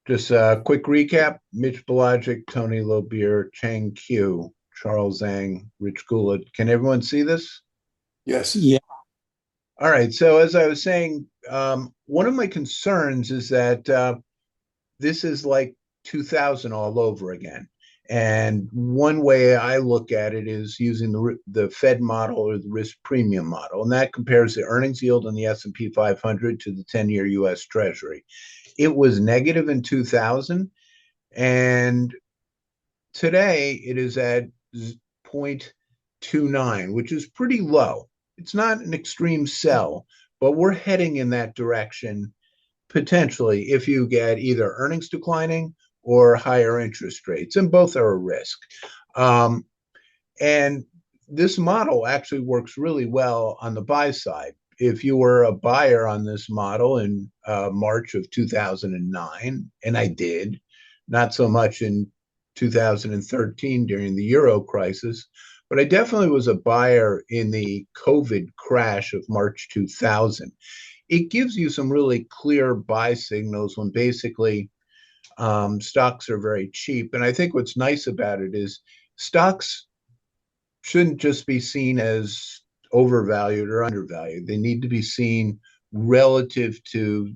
Just a quick recap: Mitch Belagic, Tony Lobier, Chang Q, Charles Zhang, Rich Goulart. Can everyone see this? Yes. Yeah. All right. So as I was saying, one of my concerns is that this is like 2000 all over again. And one way I look at it is using the Fed model or the risk premium model, and that compares the earnings yield on the S&P 500 to the 10-year U.S. Treasury. It was negative in 2000, and today it is at 0.29, which is pretty low. It's not an extreme sell, but we're heading in that direction potentially if you get either earnings declining or higher interest rates, and both are a risk. And this model actually works really well on the buy side. If you were a buyer on this model in March of 2009, and I did, not so much in 2013 during the Euro crisis, but I definitely was a buyer in the COVID crash of March 2000. It gives you some really clear buy signals when basically stocks are very cheap. And I think what's nice about it is stocks shouldn't just be seen as overvalued or undervalued. They need to be seen relative to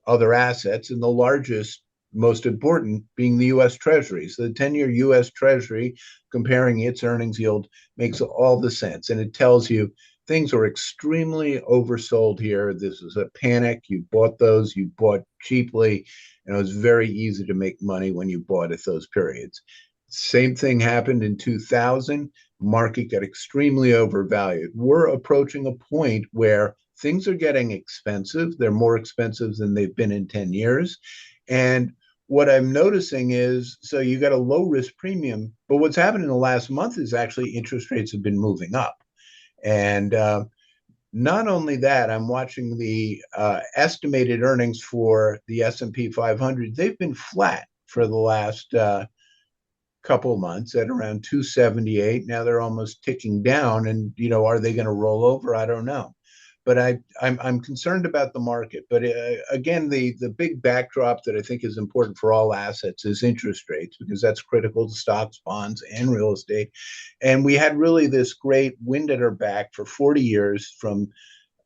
other assets, and the largest, most important being the U.S. Treasury. So the 10-year U.S. Treasury, comparing its earnings yield, makes all the sense. And it tells you things are extremely oversold here. This is a panic. You bought those, you bought cheaply, and it was very easy to make money when you bought at those periods. Same thing happened in 2000. Market got extremely overvalued. We're approaching a point where things are getting expensive. They're more expensive than they've been in 10 years. And what I'm noticing is, so you got a low risk premium, but what's happened in the last month is actually interest rates have been moving up. And not only that, I'm watching the estimated earnings for the S&P 500. They've been flat for the last couple of months at around 278. Now they're almost ticking down, and are they going to roll over? I don't know, but I'm concerned about the market. But again, the big backdrop that I think is important for all assets is interest rates, because that's critical to stocks, bonds, and real estate. And we had really this great wind at our back for 40 years from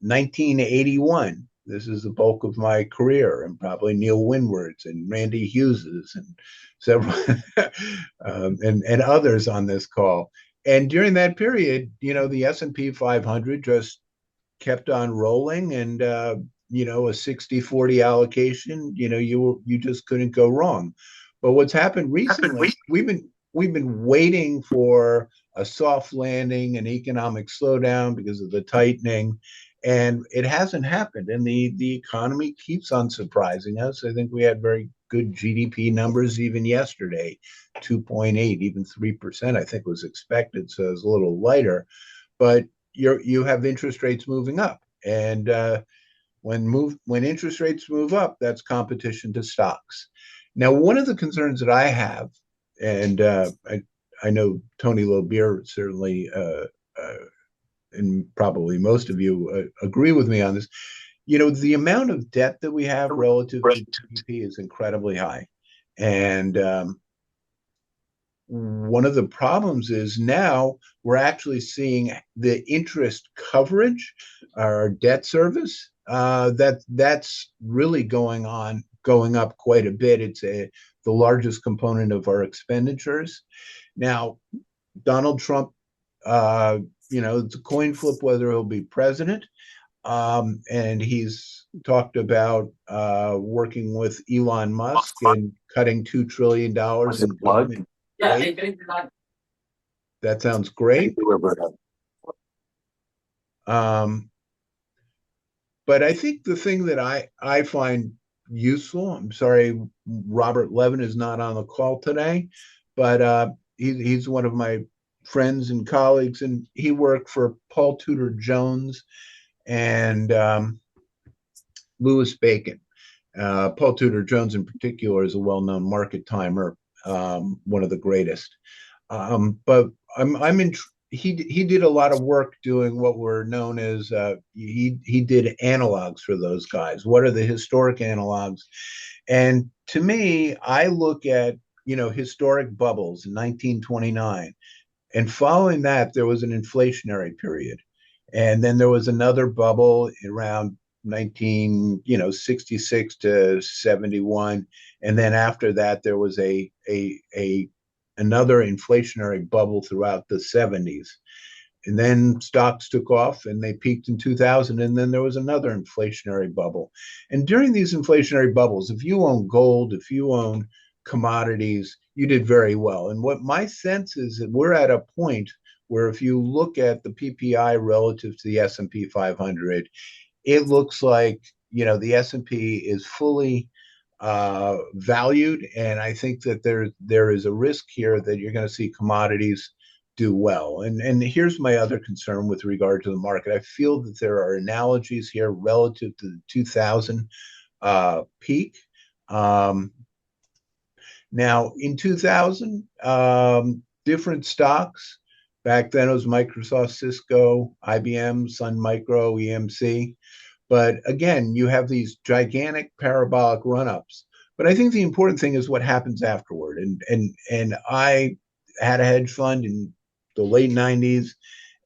1981. This is the bulk of my career, and probably Neil Windward's and Randy Hughes's and several and others on this call. And during that period, the S&P 500 just kept on rolling, and a 60-40 allocation, you just couldn't go wrong. But what's happened recently, we've been waiting for a soft landing, an economic slowdown because of the tightening, and it hasn't happened. And the economy keeps on surprising us. I think we had very good GDP numbers even yesterday, 2.8, even 3%, I think was expected. So it's a little lighter, but you have interest rates moving up. And when interest rates move up, that's competition to stocks. Now, one of the concerns that I have, and I know Tony Lobier certainly and probably most of you agree with me on this. The amount of debt that we have relative to GDP is incredibly high. And one of the problems is now we're actually seeing the interest coverage, our debt service, that's really going up quite a bit. It's the largest component of our expenditures. Now, Donald Trump, it's a coin flip whether he'll be president. And he's talked about working with Elon Musk and cutting $2 trillion in government. Yeah, that sounds great. But I think the thing that I find useful, I'm sorry, Robert Levin is not on the call today, but he's one of my friends and colleagues, and he worked for Paul Tudor Jones and Louis Bacon. Paul Tudor Jones in particular is a well-known market timer, one of the greatest. But he did a lot of work doing what were known as he did analogs for those guys. What are the historic analogs? And to me, I look at, historic bubbles in 1929. And following that, there was an inflationary period. And then there was another bubble around 1966 to 71. And then after that, there was a another inflationary bubble throughout the 70s. And then stocks took off and they peaked in 2000. And then there was another inflationary bubble. And during these inflationary bubbles, if you own gold, if you own commodities, you did very well. And what my sense is that we're at a point where if you look at the PPI relative to the S&P 500, it looks like, the S&P is fully valued. And I think that there is a risk here that you're going to see commodities do well. And here's my other concern with regard to the market. I feel that there are analogies here relative to the 2000 peak. Now, in 2000, different stocks. Back then it was Microsoft, Cisco, IBM, Sun Micro, EMC. But again, you have these gigantic parabolic run-ups. But I think the important thing is what happens afterward. And I had a hedge fund in the late 90s.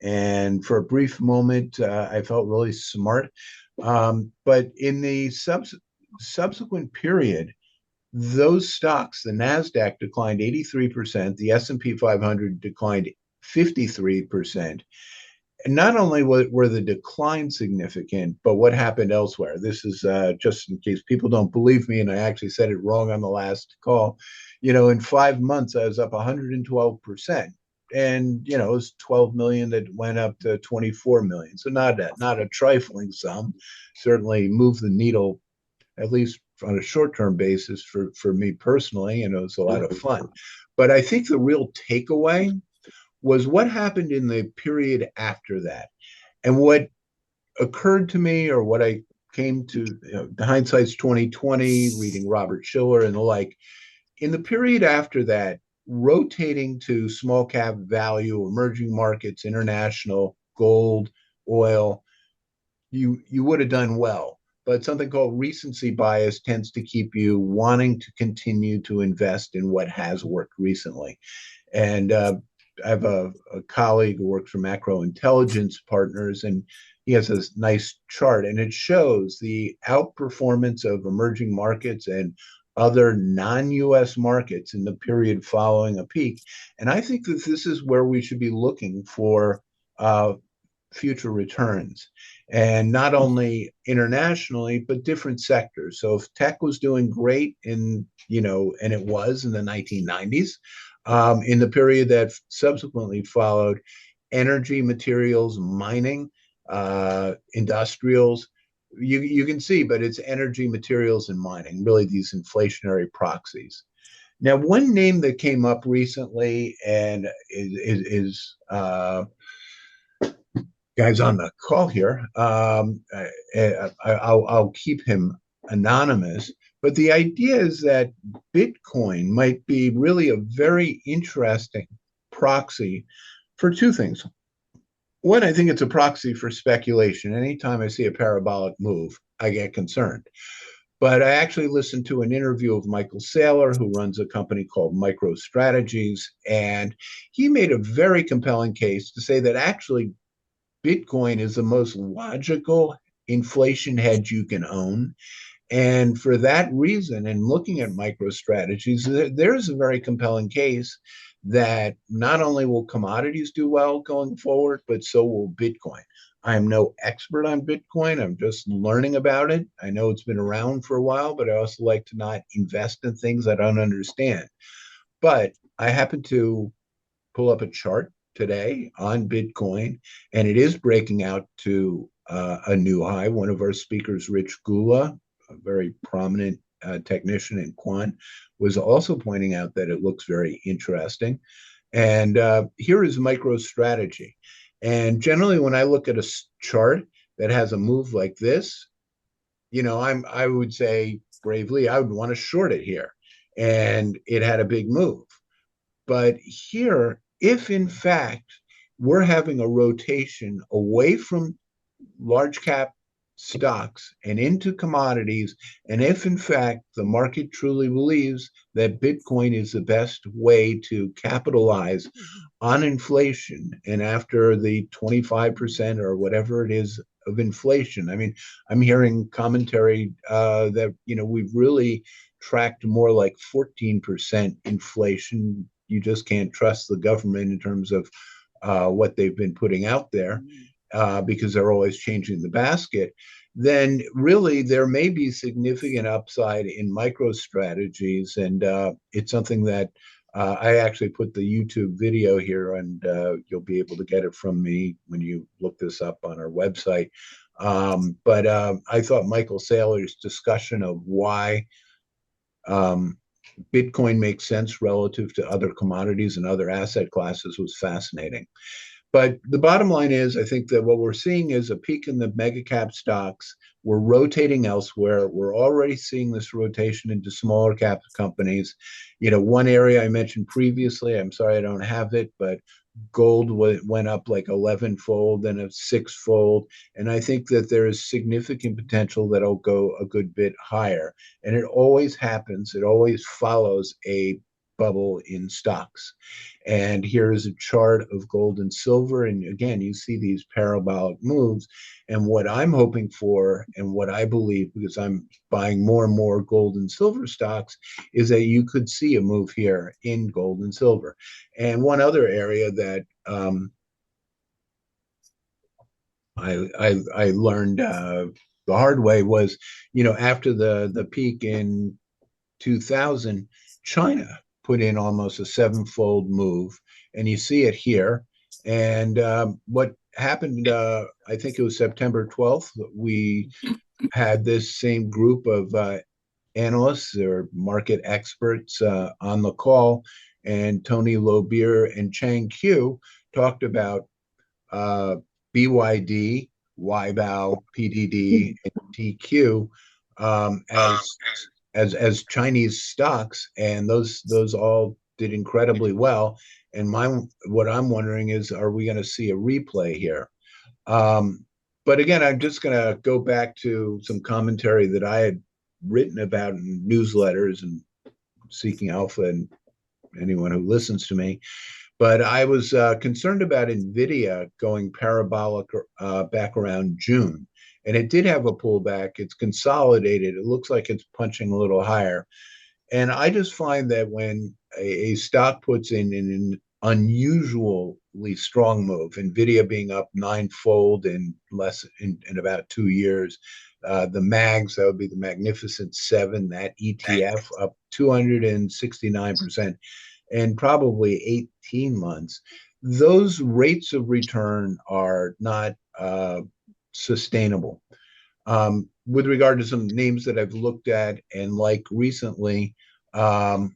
And for a brief moment, I felt really smart. But in the subsequent period, those stocks, the NASDAQ declined 83%, the S&P 500 declined 53%. And not only were the declines significant, but what happened elsewhere. This is just in case people don't believe me, and I actually said it wrong on the last call. In 5 months, I was up 112%. And, it was 12 million that went up to 24 million. So not a trifling sum. Certainly moved the needle, at least on a short-term basis for me personally, and it was a lot of fun. But I think the real takeaway was what happened in the period after that. And what occurred to me, or what I came to, hindsight's 2020, reading Robert Shiller and the like, in the period after that, rotating to small cap value, emerging markets, international, gold, oil, you would have done well. But something called recency bias tends to keep you wanting to continue to invest in what has worked recently. And I have a colleague who works for Macro Intelligence Partners, and he has this nice chart, and it shows the outperformance of emerging markets and other non-US markets in the period following a peak. And I think that this is where we should be looking for future returns, and not only internationally, but different sectors. So if tech was doing great and it was in the 1990s, in the period that subsequently followed, energy, materials, mining, industrials, you can see, but it's energy, materials, and mining, really these inflationary proxies. Now, one name that came up recently and is guys on the call here, I'll keep him anonymous, but the idea is that Bitcoin might be really a very interesting proxy for two things. One, I think it's a proxy for speculation. Anytime I see a parabolic move, I get concerned. But I actually listened to an interview of Michael Saylor, who runs a company called MicroStrategies, and he made a very compelling case to say that actually Bitcoin is the most logical inflation hedge you can own. And for that reason, and looking at MicroStrategies, there's a very compelling case that not only will commodities do well going forward, but so will Bitcoin. I'm no expert on Bitcoin. I'm just learning about it. I know it's been around for a while, but I also like to not invest in things I don't understand. But I happen to pull up a chart today on Bitcoin, and it is breaking out to a new high. One of our speakers, Rich Gula, a very prominent technician in quant, was also pointing out that it looks very interesting. And here is MicroStrategy. And generally, when I look at a chart that has a move like this, I would say bravely, I would want to short it here. And it had a big move. But here, if in fact we're having a rotation away from large cap stocks and into commodities. And if in fact the market truly believes that Bitcoin is the best way to capitalize on inflation, and after the 25% or whatever it is of inflation, I mean, I'm hearing commentary that, we've really tracked more like 14% inflation. You just can't trust the government in terms of what they've been putting out there, because they're always changing the basket. Then really there may be significant upside in MicroStrategies. And it's something that I actually put the YouTube video here, and you'll be able to get it from me when you look this up on our website. But I thought Michael Saylor's discussion of why Bitcoin makes sense relative to other commodities and other asset classes was fascinating. But the bottom line is, I think that what we're seeing is a peak in the mega cap stocks. We're rotating elsewhere. We're already seeing this rotation into smaller cap companies. One area I mentioned previously, I'm sorry I don't have it, but gold went up like 11-fold, then a 6-fold. And I think that there is significant potential that it'll go a good bit higher. And it always happens. It always follows a bubble in stocks. And here is a chart of gold and silver. And again, you see these parabolic moves. And what I'm hoping for, and what I believe, because I'm buying more and more gold and silver stocks, is that you could see a move here in gold and silver. And one other area that I learned the hard way was, after the peak in 2000, China put in almost a 7-fold move, and you see it here. And what happened, I think it was September 12th, we had this same group of analysts or market experts on the call, and Tony Lobier and Chang Q talked about BYD, Weibo, PDD, and DQ as Chinese stocks, and those all did incredibly well. And what I'm wondering is, are we going to see a replay here? But again, I'm just going to go back to some commentary that I had written about in newsletters and Seeking Alpha and anyone who listens to me. But I was concerned about NVIDIA going parabolic back around June. And it did have a pullback. It's consolidated. It looks like it's punching a little higher. And I just find that when a stock puts in an unusually strong move, NVIDIA being up 9-fold in about 2 years, the MAGs, that would be the Magnificent Seven, that ETF up 269%, and probably 18 months. Those rates of return are not sustainable. With regard to some names that I've looked at and like recently, I've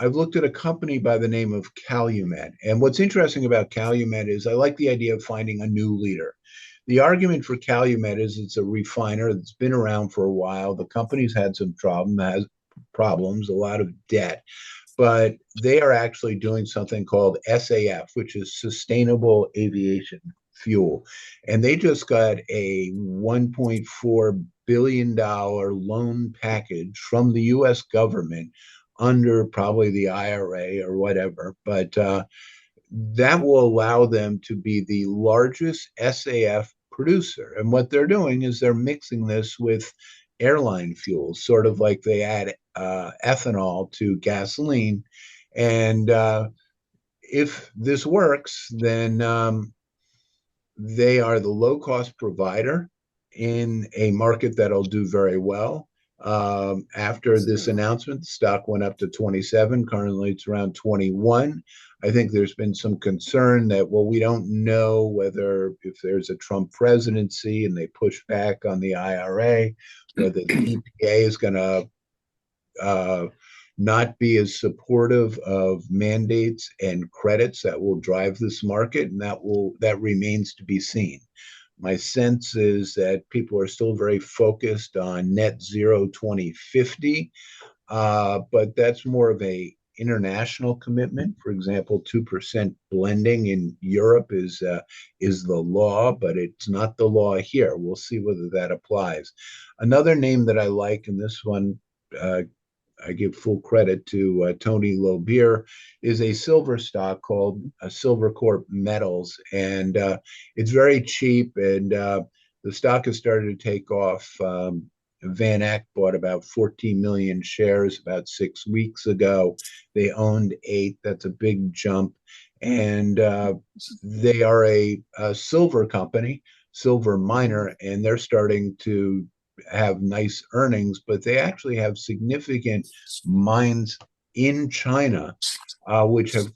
looked at a company by the name of Calumet. And what's interesting about Calumet is I like the idea of finding a new leader. The argument for Calumet is it's a refiner that's been around for a while. The company's had some problems, a lot of debt, but they are actually doing something called SAF, which is Sustainable Aviation Fuel. And they just got a $1.4 billion loan package from the US government under probably the IRA or whatever. But that will allow them to be the largest SAF producer. And what they're doing is they're mixing this with airline fuels, sort of like they add ethanol to gasoline. And if this works, then they are the low-cost provider in a market that'll do very well. After this announcement, the stock went up to 27. Currently, it's around 21. I think there's been some concern that, well, we don't know whether if there's a Trump presidency and they push back on the IRA, whether the EPA is going to not be as supportive of mandates and credits that will drive this market, and that remains to be seen. My sense is that people are still very focused on net zero 2050, but that's more of a international commitment. For example, 2% blending in Europe is the law, but it's not the law here. We'll see whether that applies. Another name that I like, and this one I give full credit to Tony Lobier, is a silver stock called Silvercorp Metals, and it's very cheap, and the stock has started to take off. Van Eck bought about 14 million shares about 6 weeks ago. They owned 8. That's a big jump. And they are a silver company, silver miner, and they're starting to have nice earnings, but they actually have significant mines in China, which have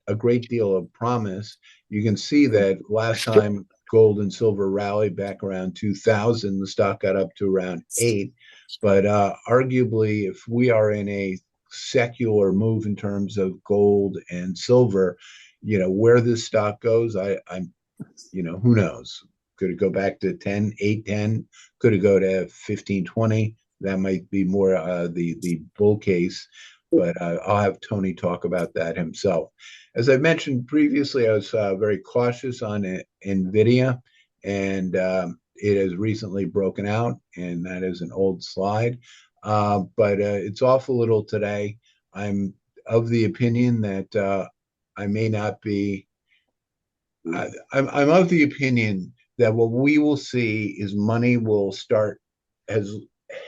a great deal of promise. You can see that last time gold and silver rallied back around 2000, the stock got up to around 8. But arguably, if we are in a secular move in terms of gold and silver, where this stock goes, I'm who knows? Could it go back to 10, 8, 10? Could it go to 15, 20? That might be more the bull case, but I'll have Tony talk about that himself. As I mentioned previously, I was very cautious on NVIDIA, and it has recently broken out, and that is an old slide. But it's off a little today. I'm of the opinion that I may not be. I'm of the opinion that what we will see is money will has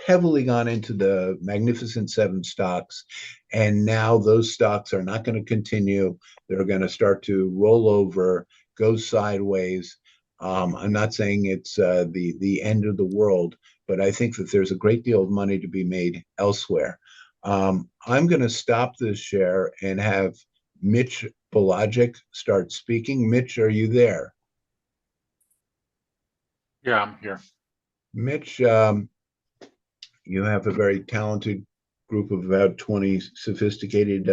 heavily gone into the Magnificent Seven stocks, and now those stocks are not going to continue. They're going to start to roll over, go sideways. I'm not saying it's the end of the world, but I think that there's a great deal of money to be made elsewhere. I'm going to stop this share and have Mitch Balajic start speaking. Mitch, are you there? Yeah, I'm here. Mitch, you have a very talented group of about 20 sophisticated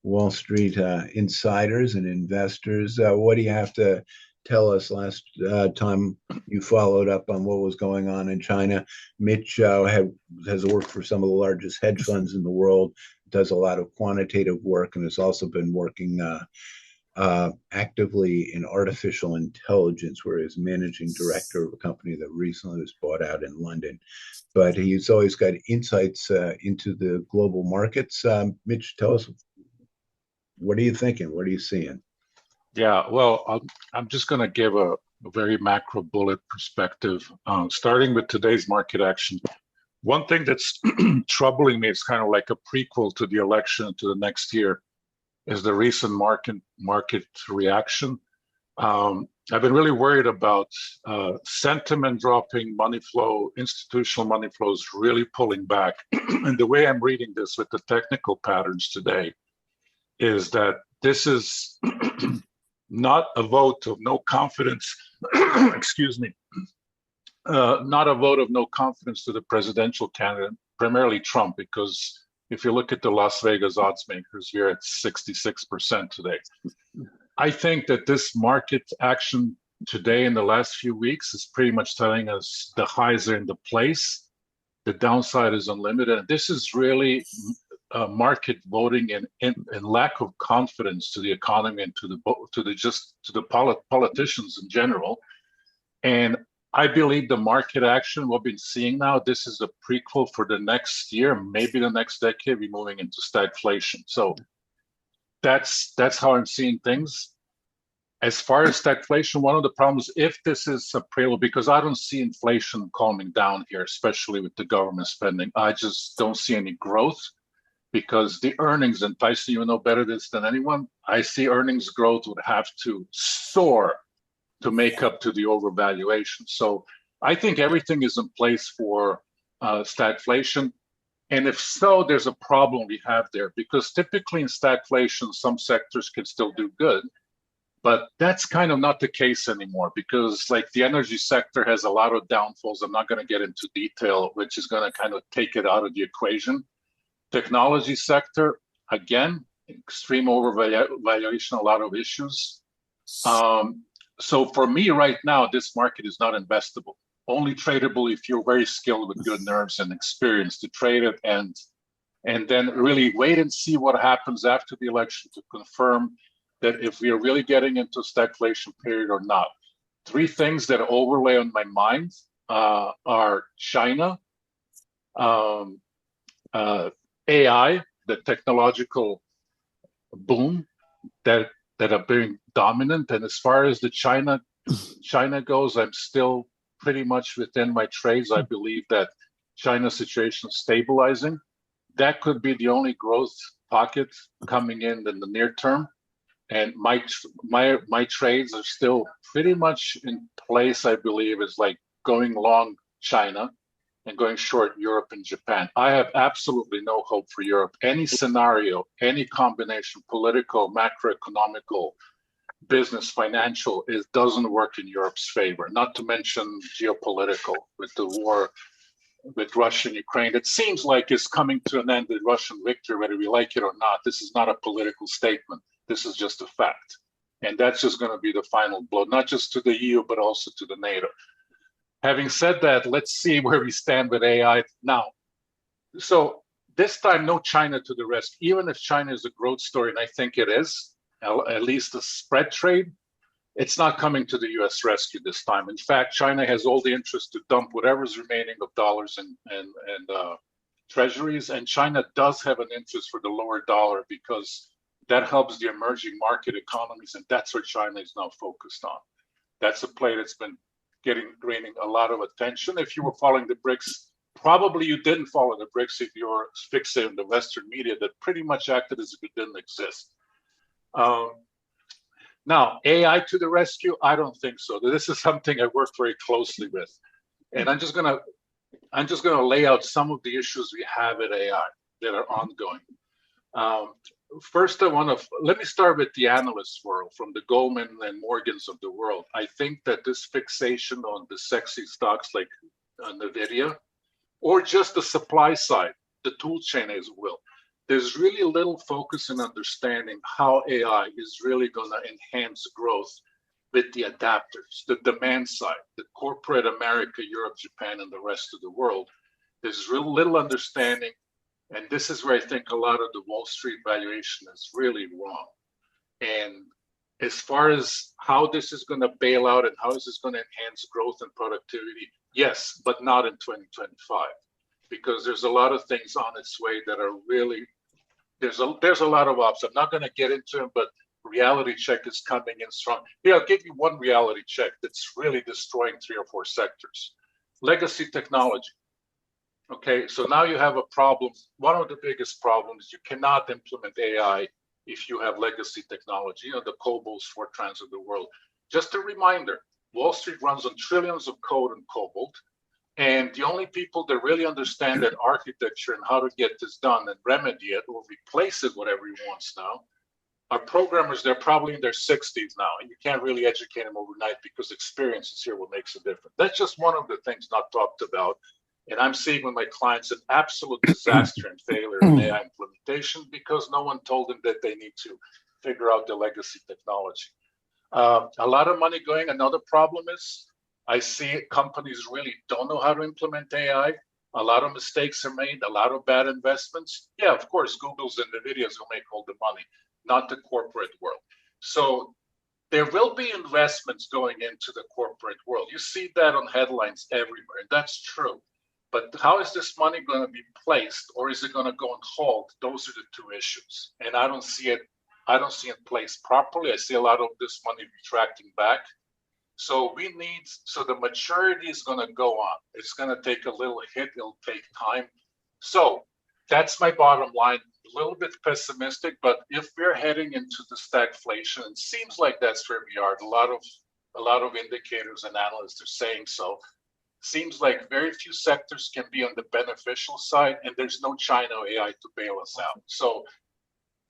Wall Street insiders and investors. What do you have to tell us? Last time you followed up on what was going on in China, Mitch has worked for some of the largest hedge funds in the world, does a lot of quantitative work, and has also been working actively in artificial intelligence, where he's managing director of a company that recently was bought out in London. But he's always got insights into the global markets. Mitch, tell us, what are you thinking? What are you seeing? Yeah, well, I'm just going to give a very macro bullet perspective, starting with today's market action. One thing that's troubling me, it's kind of like a prequel to the election to the next year, is the recent market reaction. I've been really worried about sentiment dropping, money flow, institutional money flows really pulling back. And the way I'm reading this with the technical patterns today is that this is not a vote of no confidence, excuse me, not a vote of no confidence to the presidential candidate, primarily Trump, because if you look at the Las Vegas odds makers, you're at 66% today. I think that this market action today in the last few weeks is pretty much telling us the highs are in the place, the downside is unlimited. And this is really market voting and lack of confidence to the economy and to the politicians in general. And I believe the market action we've been seeing now, this is a prequel for the next year, maybe the next decade, we're moving into stagflation. So that's how I'm seeing things. As far as stagflation, one of the problems, if this is a prelude, because I don't see inflation calming down here, especially with the government spending, I just don't see any growth, because the earnings, and Tyson, you know better this than anyone, I see earnings growth would have to soar to make up to the overvaluation. So I think everything is in place for stagflation. And if so, there's a problem we have there, because typically in stagflation, some sectors can still do good, but that's kind of not the case anymore, because like the energy sector has a lot of downfalls. I'm not going to get into detail, which is going to kind of take it out of the equation. Technology sector, again, extreme overvaluation, a lot of issues. So for me right now, this market is not investable. Only tradable if you're very skilled with good nerves and experience to trade it. And and then really wait and see what happens after the election to confirm that if we are really getting into a stagflation period or not. Three things that overlay on my mind are China, AI, the technological boom that are being dominant. And as far as the China goes, I'm still pretty much within my trades. I believe that China's situation is stabilizing. That could be the only growth pocket coming in the near term. And my trades are still pretty much in place. I believe is like going long China and going short Europe and Japan. I have absolutely no hope for Europe. Any scenario, any combination, political, macroeconomical, business, financial, it doesn't work in Europe's favor. Not to mention geopolitical with the war with Russia and Ukraine. It seems like it's coming to an end with Russian victory, whether we like it or not. This is not a political statement. This is just a fact. And that's just going to be the final blow, not just to the EU, but also to the NATO. Having said that, let's see where we stand with AI now. So this time, no China to the rescue. Even if China is a growth story, and I think it is, at least the spread trade, it's not coming to the US rescue this time. In fact, China has all the interest to dump whatever's remaining of dollars and treasuries. And China does have an interest for the lower dollar because that helps the emerging market economies. And that's where China is now focused on. That's a play that's been gaining a lot of attention. If you were following the BRICS, probably you didn't follow the BRICS if you were fixated on the Western media that pretty much acted as if it didn't exist. Now, AI to the rescue? I don't think so. This is something I work very closely with, and I'm just gonna lay out some of the issues we have at AI that are ongoing. First, let me start with the analyst world, from the Goldman and Morgans of the world. I think that this fixation on the sexy stocks like NVIDIA, or just the supply side, the tool chain as well, there's really little focus in understanding how AI is really going to enhance growth with the adapters, the demand side, the corporate America, Europe, Japan, and the rest of the world. There's real little understanding. And this is where I think a lot of the Wall Street valuation is really wrong. And as far as how this is going to bail out and how is this going to enhance growth and productivity, yes, but not in 2025, because there's a lot of things on its way that are really, there's a lot of ops. I'm not going to get into them, but reality check is coming in strong. Here, I'll give you one reality check that's really destroying 3 or 4 sectors. Legacy technology. Okay, so now you have a problem. One of the biggest problems, you cannot implement AI if you have legacy technology, the COBOLs, Fortrans of the world. Just a reminder, Wall Street runs on trillions of code and cobalt, and the only people that really understand that architecture and how to get this done and remedy it or replace it, whatever he wants now, are programmers. They're probably in their 60s now, and you can't really educate them overnight because experience is here what makes a difference. That's just one of the things not talked about. And I'm seeing with my clients an absolute disaster and failure in AI implementation because no one told them that they need to figure out the legacy technology. A lot of money going. Another problem is I see companies really don't know how to implement AI. A lot of mistakes are made, a lot of bad investments. Yeah, of course, Google's and NVIDIA's will make all the money, not the corporate world. So there will be investments going into the corporate world. You see that on headlines everywhere, and that's true. But how is this money going to be placed, or is it going to go on hold? Those are the two issues, and I don't see it placed properly. I see a lot of this money retracting back. So the maturity is going to go on. It's going to take a little hit. It'll take time. So that's my bottom line. A little bit pessimistic, but if we're heading into the stagflation, it seems like that's where we are. A lot of indicators and analysts are saying so. Seems like very few sectors can be on the beneficial side, and there's no China AI to bail us out. So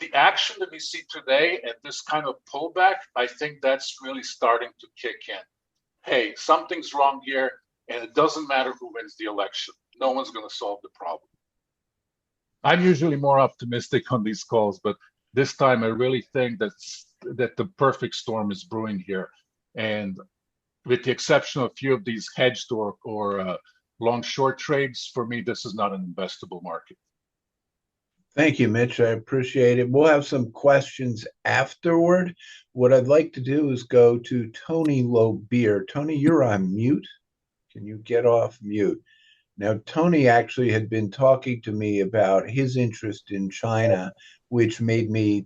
the action that we see today and this kind of pullback, I think that's really starting to kick in. Hey, something's wrong here, and it doesn't matter who wins the election. No one's going to solve the problem. I'm usually more optimistic on these calls, but this time I really think that the perfect storm is brewing here. And with the exception of a few of these hedged or long short trades, for me, this is not an investable market. Thank you, Mitch. I appreciate it. We'll have some questions afterward. What I'd like to do is go to Tony Lobeer. Tony, you're on mute. Can you get off mute? Now, Tony actually had been talking to me about his interest in China, which made me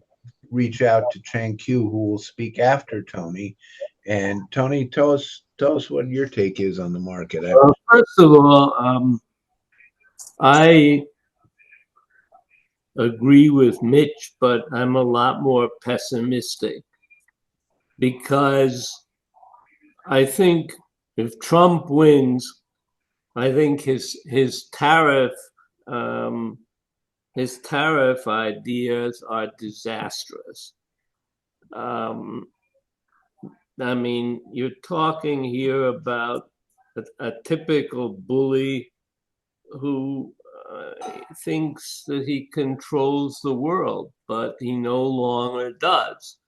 reach out to Chang Q, who will speak after Tony. And Tony, tell us what your take is on the market. First of all, I agree with Mitch, but I'm a lot more pessimistic because I think if Trump wins, I think his tariff ideas are disastrous. I mean, you're talking here about a typical bully who thinks that he controls the world, but he no longer does.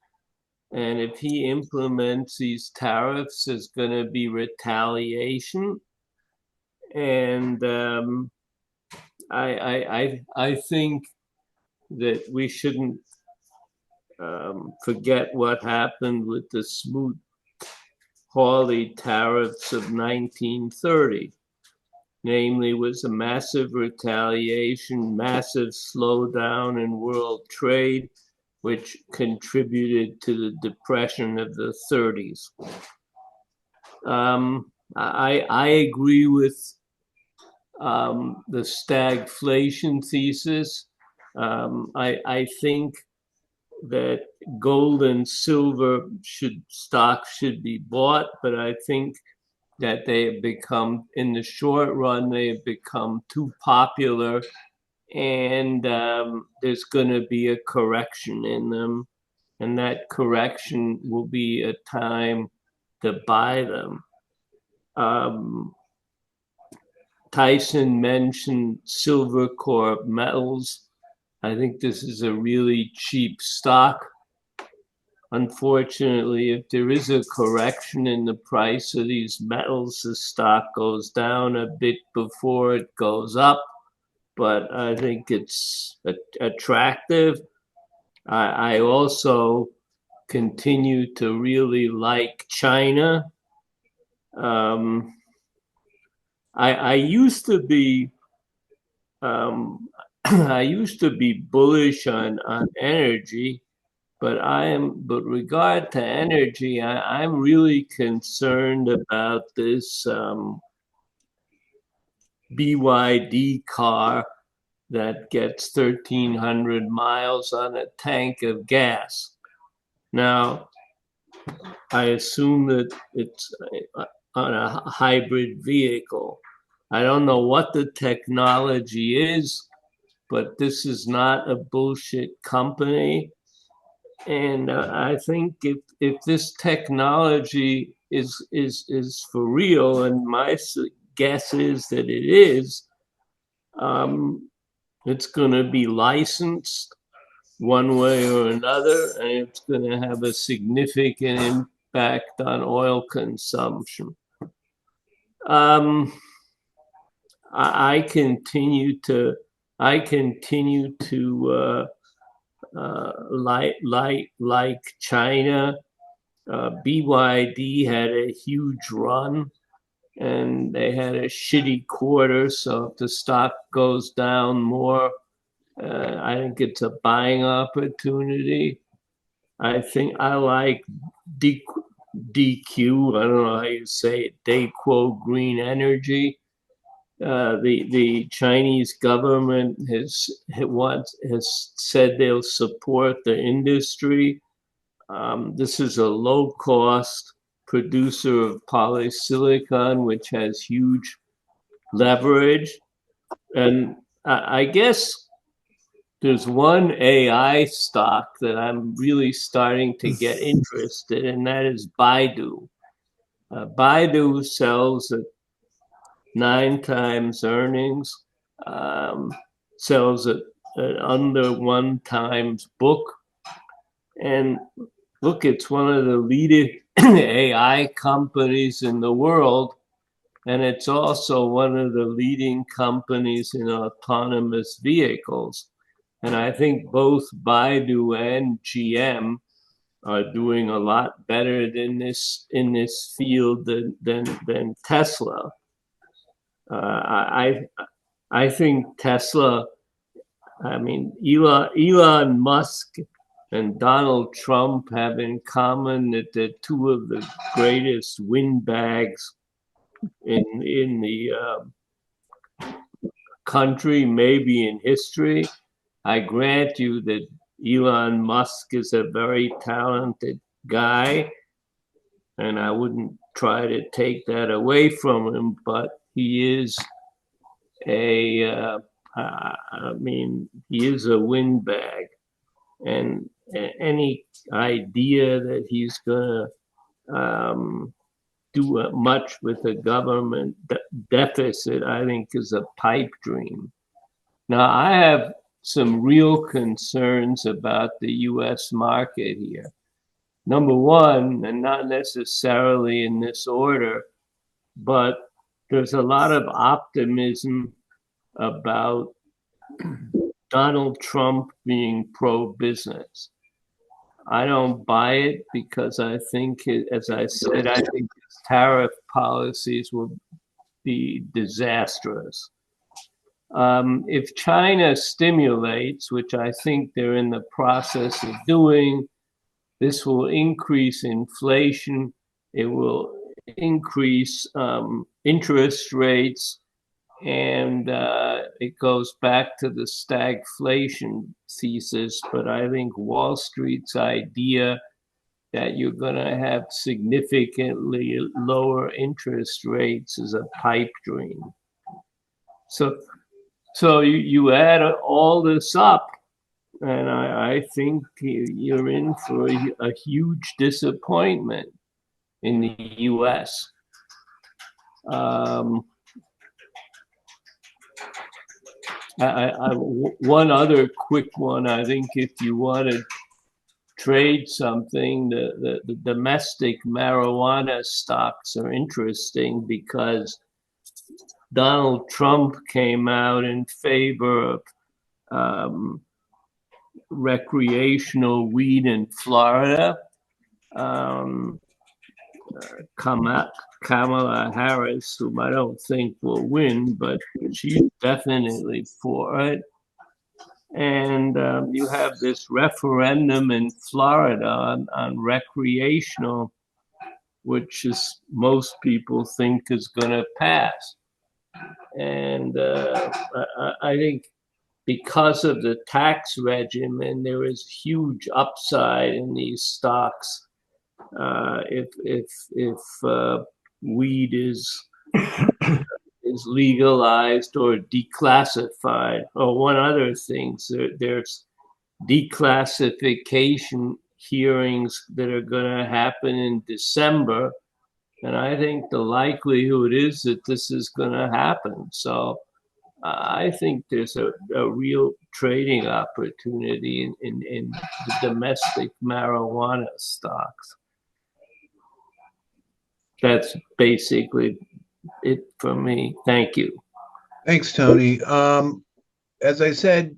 And if he implements these tariffs, there's going to be retaliation. And I think that we shouldn't forget what happened with the Smoot-Hawley tariffs of 1930. Namely, was a massive retaliation, massive slowdown in world trade, which contributed to the depression of the 30s. I agree with the stagflation thesis. I think that gold and silver stocks should be bought, but I think that they have become, in the short run, they have become too popular, and there's going to be a correction in them, and that correction will be a time to buy them. Tyson mentioned Silvercorp Metals. I think this is a really cheap stock. Unfortunately, if there is a correction in the price of these metals, the stock goes down a bit before it goes up. But I think it's attractive. I also continue to really like China. I used to be bullish on energy. But regard to energy, I'm really concerned about this BYD car that gets 1,300 miles on a tank of gas. Now, I assume that it's on a hybrid vehicle. I don't know what the technology is, but this is not a bullshit company. And I think if this technology is for real, and my guess is that it is, it's going to be licensed one way or another, and it's going to have a significant impact on oil consumption. I continue to like China. BYD had a huge run, and they had a shitty quarter. So if the stock goes down more, I think it's a buying opportunity. I think I like DQ. I don't know how you say it. Daqu Green Energy. The Chinese government has said they'll support the industry. This is a low-cost producer of polysilicon, which has huge leverage. And I guess there's one AI stock that I'm really starting to get interested in, and that is Baidu. Baidu sells at 9 times earnings, sells at under 1 times book. And look, it's one of the leading AI companies in the world. And it's also one of the leading companies in autonomous vehicles. And I think both Baidu and GM are doing a lot better in this field than Tesla. I think Tesla. I mean, Elon Musk and Donald Trump have in common that they're two of the greatest windbags in the country, maybe in history. I grant you that Elon Musk is a very talented guy, and I wouldn't try to take that away from him, but he is he is a windbag, and any idea that he's going to do much with the government deficit, I think, is a pipe dream. Now, I have some real concerns about the U.S. market here. Number one, and not necessarily in this order, but there's a lot of optimism about Donald Trump being pro-business. I don't buy it because I think, as I said, I think his tariff policies will be disastrous. If China stimulates, which I think they're in the process of doing, this will increase inflation. It will increase interest rates. And it goes back to the stagflation thesis. But I think Wall Street's idea that you're going to have significantly lower interest rates is a pipe dream. So you add all this up, and I think you're in for a huge disappointment in the U.S. One other quick one, I think if you want to trade something, the domestic marijuana stocks are interesting because Donald Trump came out in favor of recreational weed in Florida. Kamala Harris, whom I don't think will win, but she's definitely for it. And you have this referendum in Florida on recreational, which is most people think is going to pass. And I think because of the tax regimen, there is huge upside in these stocks. If weed is legalized or declassified. Oh, one other thing, there's declassification hearings that are going to happen in December, and I think the likelihood is that this is going to happen. So I think there's a real trading opportunity in the domestic marijuana stocks. That's basically it for me. Thank you. Thanks, Tony. As I said,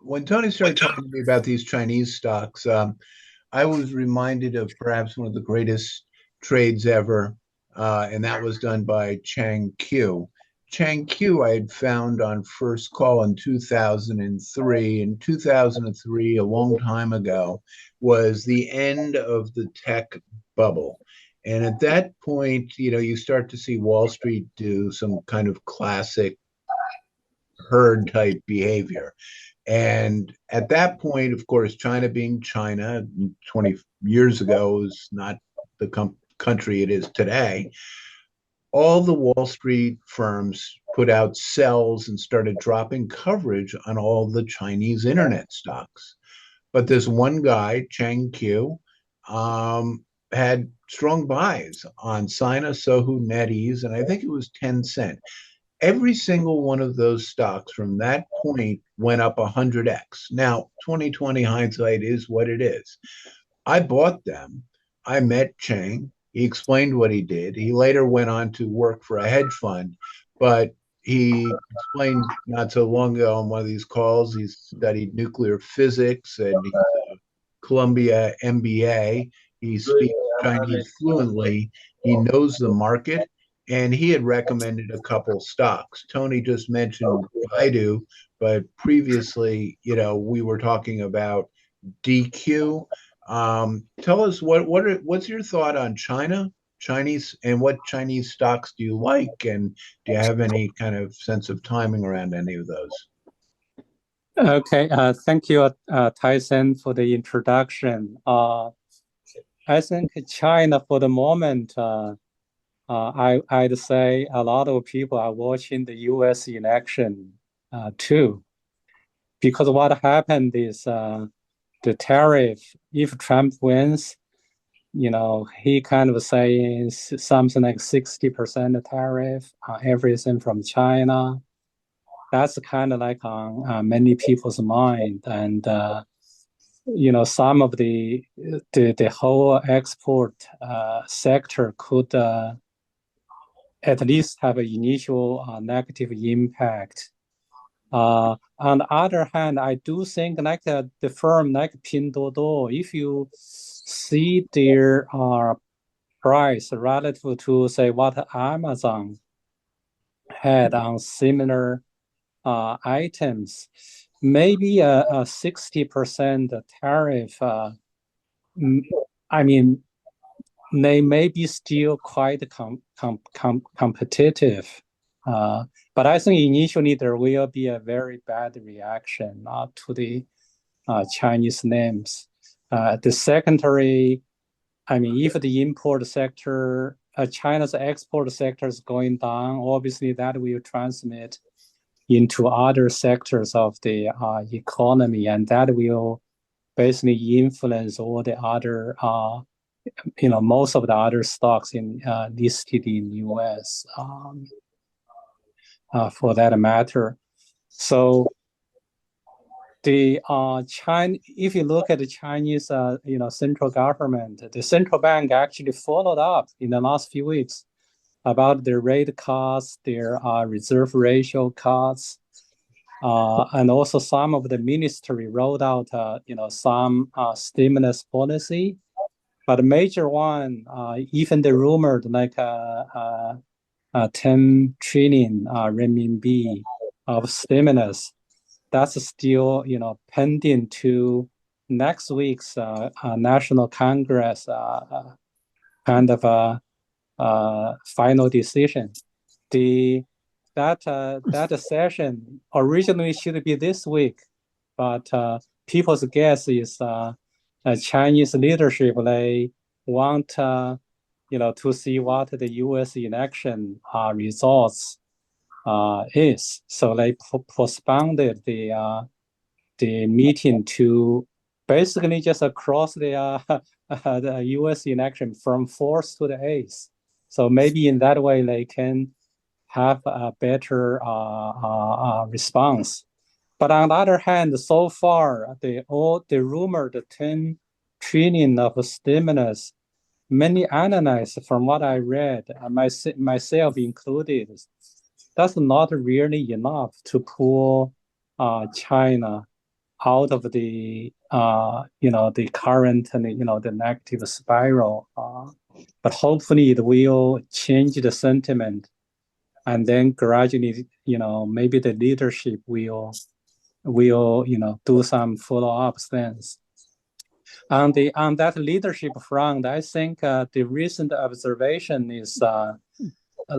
when Tony started talking to me about these Chinese stocks, I was reminded of perhaps one of the greatest trades ever, and that was done by Chang Q. Chang Q I had found on First Call in 2003. In 2003, a long time ago, was the end of the tech bubble. And at that point, you start to see Wall Street do some kind of classic herd type behavior. And at that point, of course, China being China 20 years ago was not the country it is today. All the Wall Street firms put out sells and started dropping coverage on all the Chinese internet stocks. But this one guy, Chang Q, had strong buys on Sina, Sohu, NetEase, and I think it was Tencent. Every single one of those stocks from that point went up 100x. Now, 2020 hindsight is what it is. I bought them. I met Chang. He explained what he did. He later went on to work for a hedge fund, but he explained not so long ago on one of these calls, he's studied nuclear physics and he's a Columbia MBA. He speaks Chinese fluently. He knows the market, and he had recommended a couple stocks. Tony just mentioned Baidu, but previously, we were talking about DQ. Tell us what's your thought on Chinese, and what Chinese stocks do you like, and do you have any kind of sense of timing around any of those? Okay, thank you, Tyson, for the introduction. I think China, for the moment, I'd say a lot of people are watching the U.S. election too, because what happened is the tariff. If Trump wins, he kind of says something like 60% tariff on everything from China. That's kind of like on many people's mind, and some of the whole export sector could at least have an initial negative impact. On the other hand, I do think like the firm like Pinduoduo, if you see their price relative to, say, what Amazon had on similar items, maybe a 60% tariff, I mean, they may be still quite competitive. But I think initially there will be a very bad reaction to the Chinese names. The secondary, if the import sector, China's export sector is going down, obviously that will transmit into other sectors of the economy, and that will basically influence all the other, most of the other stocks listed in U.S. For that matter. So the if you look at the Chinese, central government, the central bank actually followed up in the last few weeks about their rate cuts, their reserve ratio cuts, and also some of the ministry rolled out, some stimulus policy. But the major one, even the rumored like 10 trillion renminbi of stimulus, that's still, pending to next week's National Congress kind of final decision. That session originally should be this week, but people's guess is Chinese leadership, they want to see what the U.S. election results is. So they postponed the meeting to basically just across the U.S. election from 4th to the 8th. So maybe in that way they can have a better response. But on the other hand, so far, the rumored 10 trillion of stimulus, many analysts, from what I read, myself included, that's not really enough to pull China out of the the current the negative spiral. But hopefully it will change the sentiment, and then gradually maybe the leadership will do some follow-up things. On that leadership front, I think the recent observation is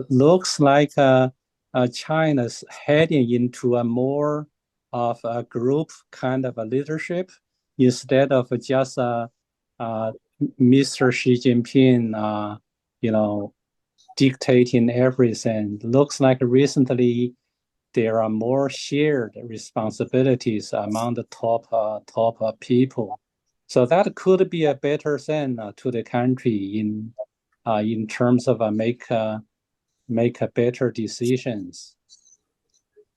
looks like China's heading into a more of a group kind of a leadership instead of just Mr. Xi Jinping, dictating everything. Looks like recently there are more shared responsibilities among the top people. So that could be a better thing to the country in terms of make better decisions.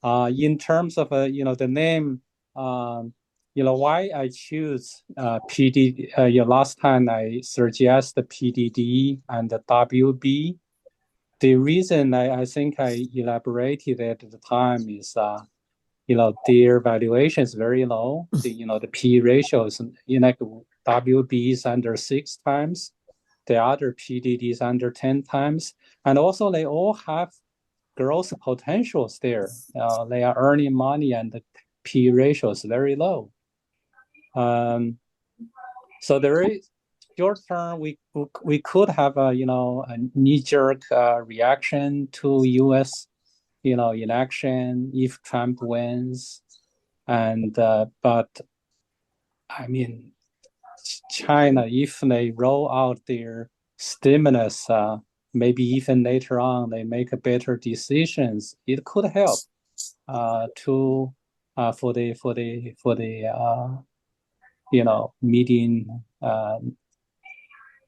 In terms of the name, why I choose PDD. Last time I suggest the PDD and the WB. the reason I think I elaborated at the time is, their valuation is very low. The P ratio is, like WB is under 6 times. The other PDD is under 10 times. And also they all have growth potentials there. They are earning money and the P ratio is very low. So there is short term, we could have a knee-jerk reaction to U.S. election if Trump wins, and but I mean, China, if they roll out their stimulus, maybe even later on they make better decisions, it could help to for the meeting,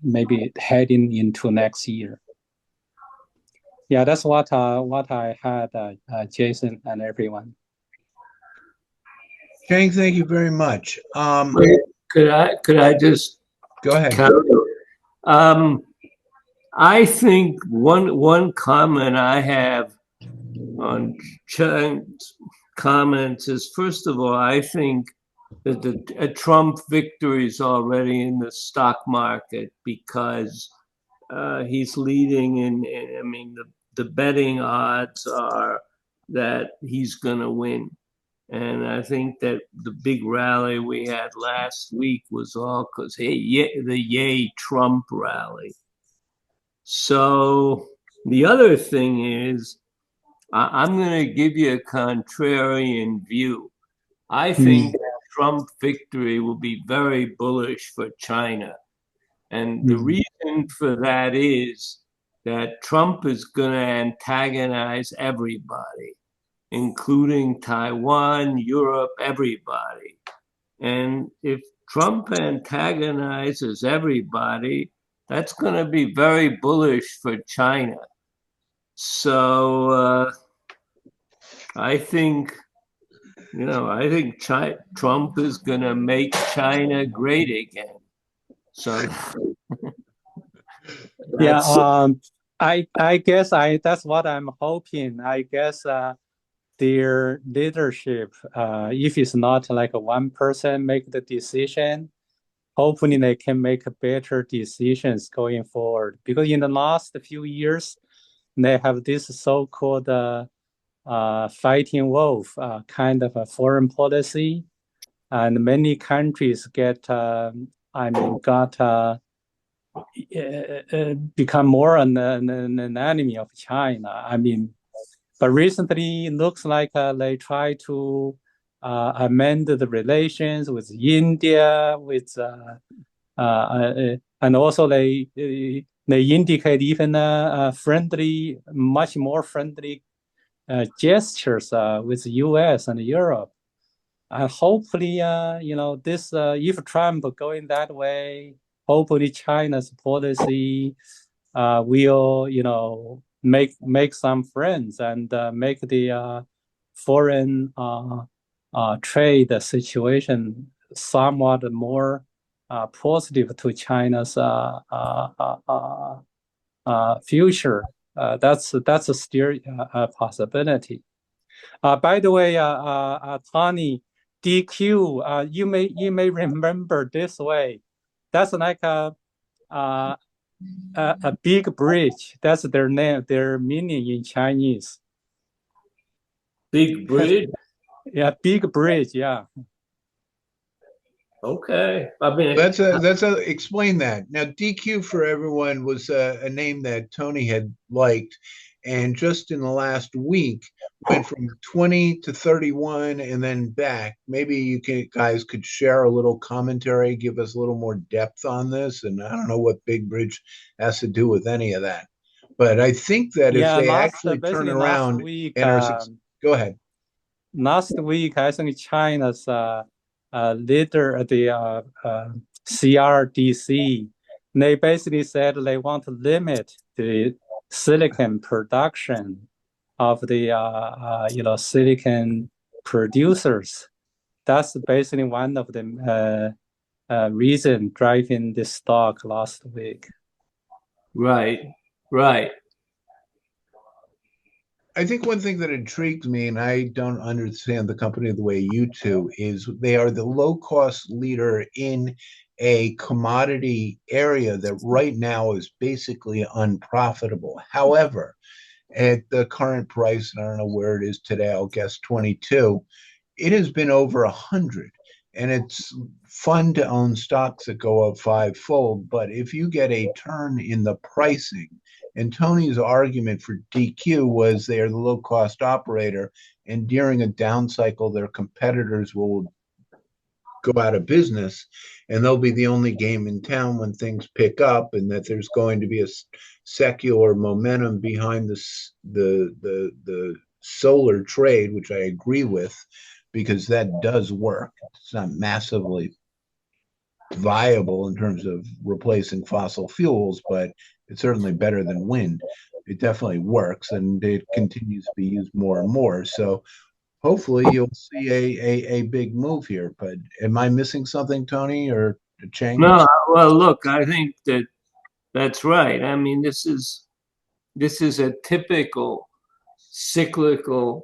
maybe heading into next year. Yeah, that's what I had, Jason and everyone. Chang, thank you very much. Could I just Go ahead. I think one comment I have on Chang's comments is, first of all, I think that a Trump victory is already in the stock market because he's leading I mean, the betting odds are that he's going to win. And I think that the big rally we had last week was all because, hey, the yay Trump rally. So the other thing is, I'm going to give you a contrarian view. I think Trump victory will be very bullish for China. And the reason for that is that Trump is going to antagonize everybody, including Taiwan, Europe, everybody. And if Trump antagonizes everybody, that's going to be very bullish for China. So I think, Trump is going to make China great again. So yeah, I guess that's what I'm hoping. I guess their leadership, if it's not like a one person make the decision, hopefully they can make better decisions going forward. Because in the last few years, they have this so-called fighting wolf kind of a foreign policy, and many countries become more an enemy of China. I mean, but recently it looks like they try to amend the relations with India, and also they indicate even much more friendly gestures with U.S. and Europe. And hopefully, this if Trump going that way, hopefully China's policy will, make some friends and make the foreign trade situation somewhat more positive to China's future. That's still a possibility. By the way, Tony, DQ, you may remember this way. That's like a big bridge. That's their name, their meaning in Chinese. Big bridge? Yeah, big bridge, yeah. Okay. I mean, explain that. Now, DQ for everyone was a name that Tony had liked, and just in the last week went from 20 to 31 and then back. Maybe you guys could share a little commentary, give us a little more depth on this. And I don't know what Big Bridge has to do with any of that, but I think that if they actually turn around go ahead. Last week, I think China's leader, the CRDC, they basically said they want to limit the silicon production of the silicon producers. That's basically one of the reason driving the stock last week. Right. I think one thing that intrigues me, and I don't understand the company the way you two, is they are the low cost leader in a commodity area that right now is basically unprofitable. However, at the current price, and I don't know where it is today, I'll guess 22, it has been over 100. And it's fun to own stocks that go up fivefold. But if you get a turn in the pricing, and Tony's argument for DQ was they are the low cost operator, and during a down cycle, their competitors will go out of business and they'll be the only game in town when things pick up, and that there's going to be a secular momentum behind the solar trade, which I agree with, because that does work. It's not massively viable in terms of replacing fossil fuels, but it's certainly better than wind. It definitely works, and it continues to be used more and more. So hopefully you'll see a big move here. But am I missing something, Tony or Cheng? No, well, look, I think that's right. I mean, this is a typical cyclical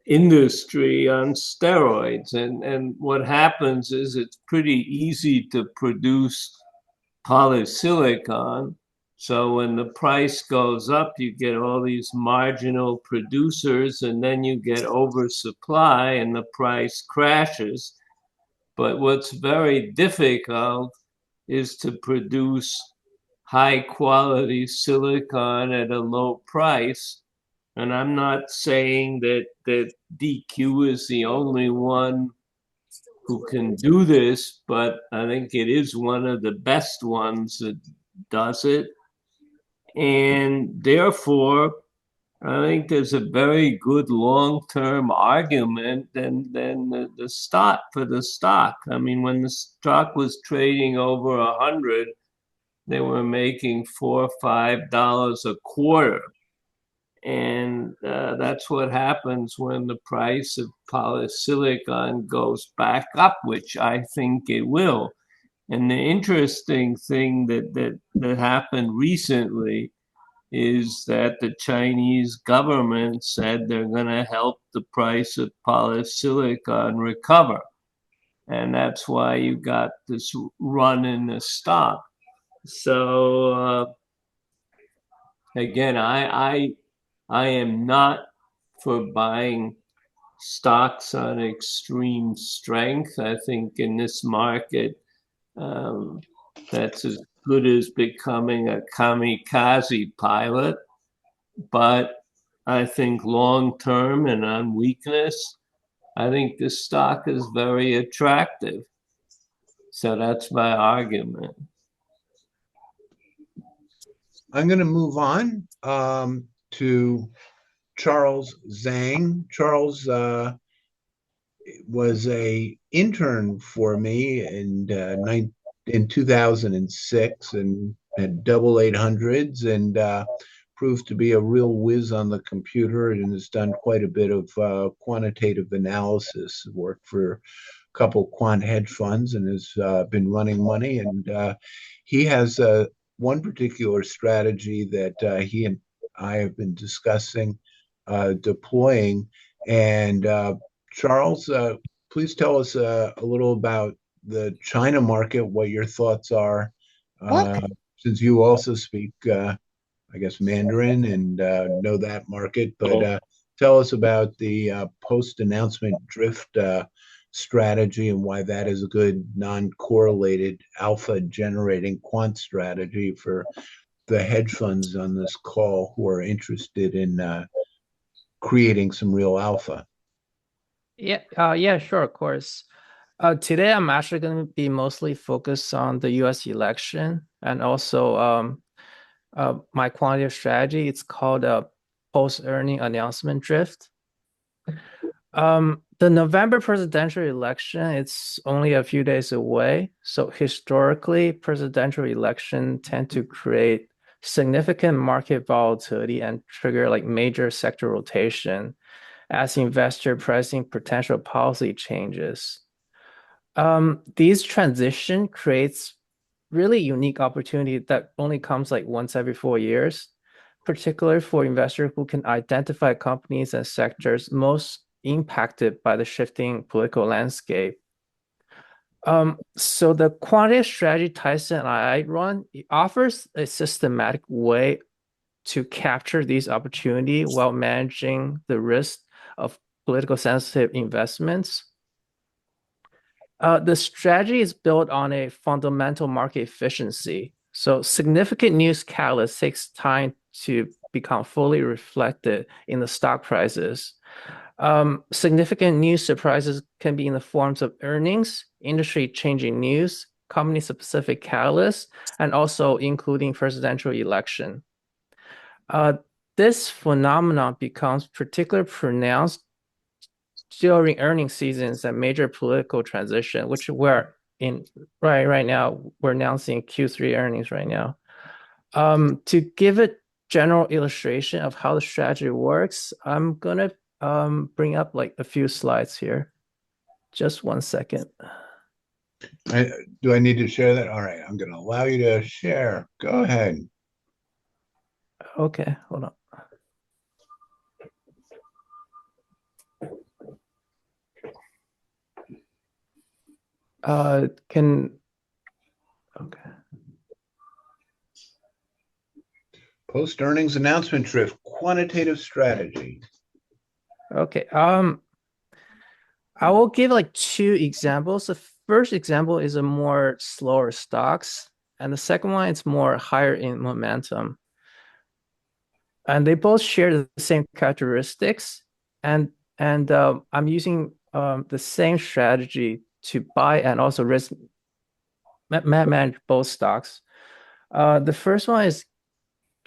industry on steroids. And what happens is it's pretty easy to produce polysilicon. So when the price goes up, you get all these marginal producers, and then you get oversupply and the price crashes. But what's very difficult is to produce high quality silicon at a low price. And I'm not saying that DQ is the only one who can do this, but I think it is one of the best ones that does it. And therefore, I think there's a very good long-term argument than the stock for the stock. I mean, when the stock was trading over 100, they were making $4 or $5 a quarter. And that's what happens when the price of polysilicon goes back up, which I think it will. And the interesting thing that happened recently is that the Chinese government said they're going to help the price of polysilicon recover. And that's why you got this run in the stock. So again, I am not for buying stocks on extreme strength. I think in this market, that's as good as becoming a kamikaze pilot. But I think long term and on weakness, I think this stock is very attractive. So that's my argument. I'm going to move on to Charles Zhang. Charles was a intern for me in 2006 and had double 800s, and proved to be a real whiz on the computer, and has done quite a bit of quantitative analysis, worked for a couple quant hedge funds, and has been running money. And he has one particular strategy that he and I have been discussing deploying. And Charles, please tell us a little about the China market, what your thoughts are, since you also speak, I guess, Mandarin and know that market. But tell us about the post-announcement drift strategy and why that is a good non-correlated alpha-generating quant strategy for the hedge funds on this call who are interested in creating some real alpha. Yeah, sure, of course. Today, I'm actually going to be mostly focused on the U.S. election and also my quantitative strategy. It's called a post-earning announcement drift. The November presidential election, it's only a few days away. So historically, presidential election tend to create significant market volatility and trigger like major sector rotation as investor pricing potential policy changes. These transition creates really unique opportunity that only comes like once every 4 years. particularly for investors who can identify companies and sectors most impacted by the shifting political landscape. So the quantitative strategy Tyson and I run offers a systematic way to capture these opportunities while managing the risk of political sensitive investments. The strategy is built on a fundamental market efficiency. So significant news catalyst takes time to become fully reflected in the stock prices. Significant news surprises can be in the forms of earnings, industry-changing news, company-specific catalysts, and also including presidential election. This phenomenon becomes particularly pronounced during earnings seasons and major political transition, which we're in right now. We're announcing Q3 earnings right now. To give a general illustration of how the strategy works, I'm gonna bring up like a few slides here. Just 1 second. Do I need to share that? All right, I'm going to allow you to share. Go ahead. Okay, hold on. Okay. Post-earnings announcement drift, quantitative strategy. Okay. I will give like 2 examples. The first example is a more slower stocks, and the second one is more higher in momentum. And they both share the same characteristics, and I'm using the same strategy to buy and also risk manage both stocks. The first one is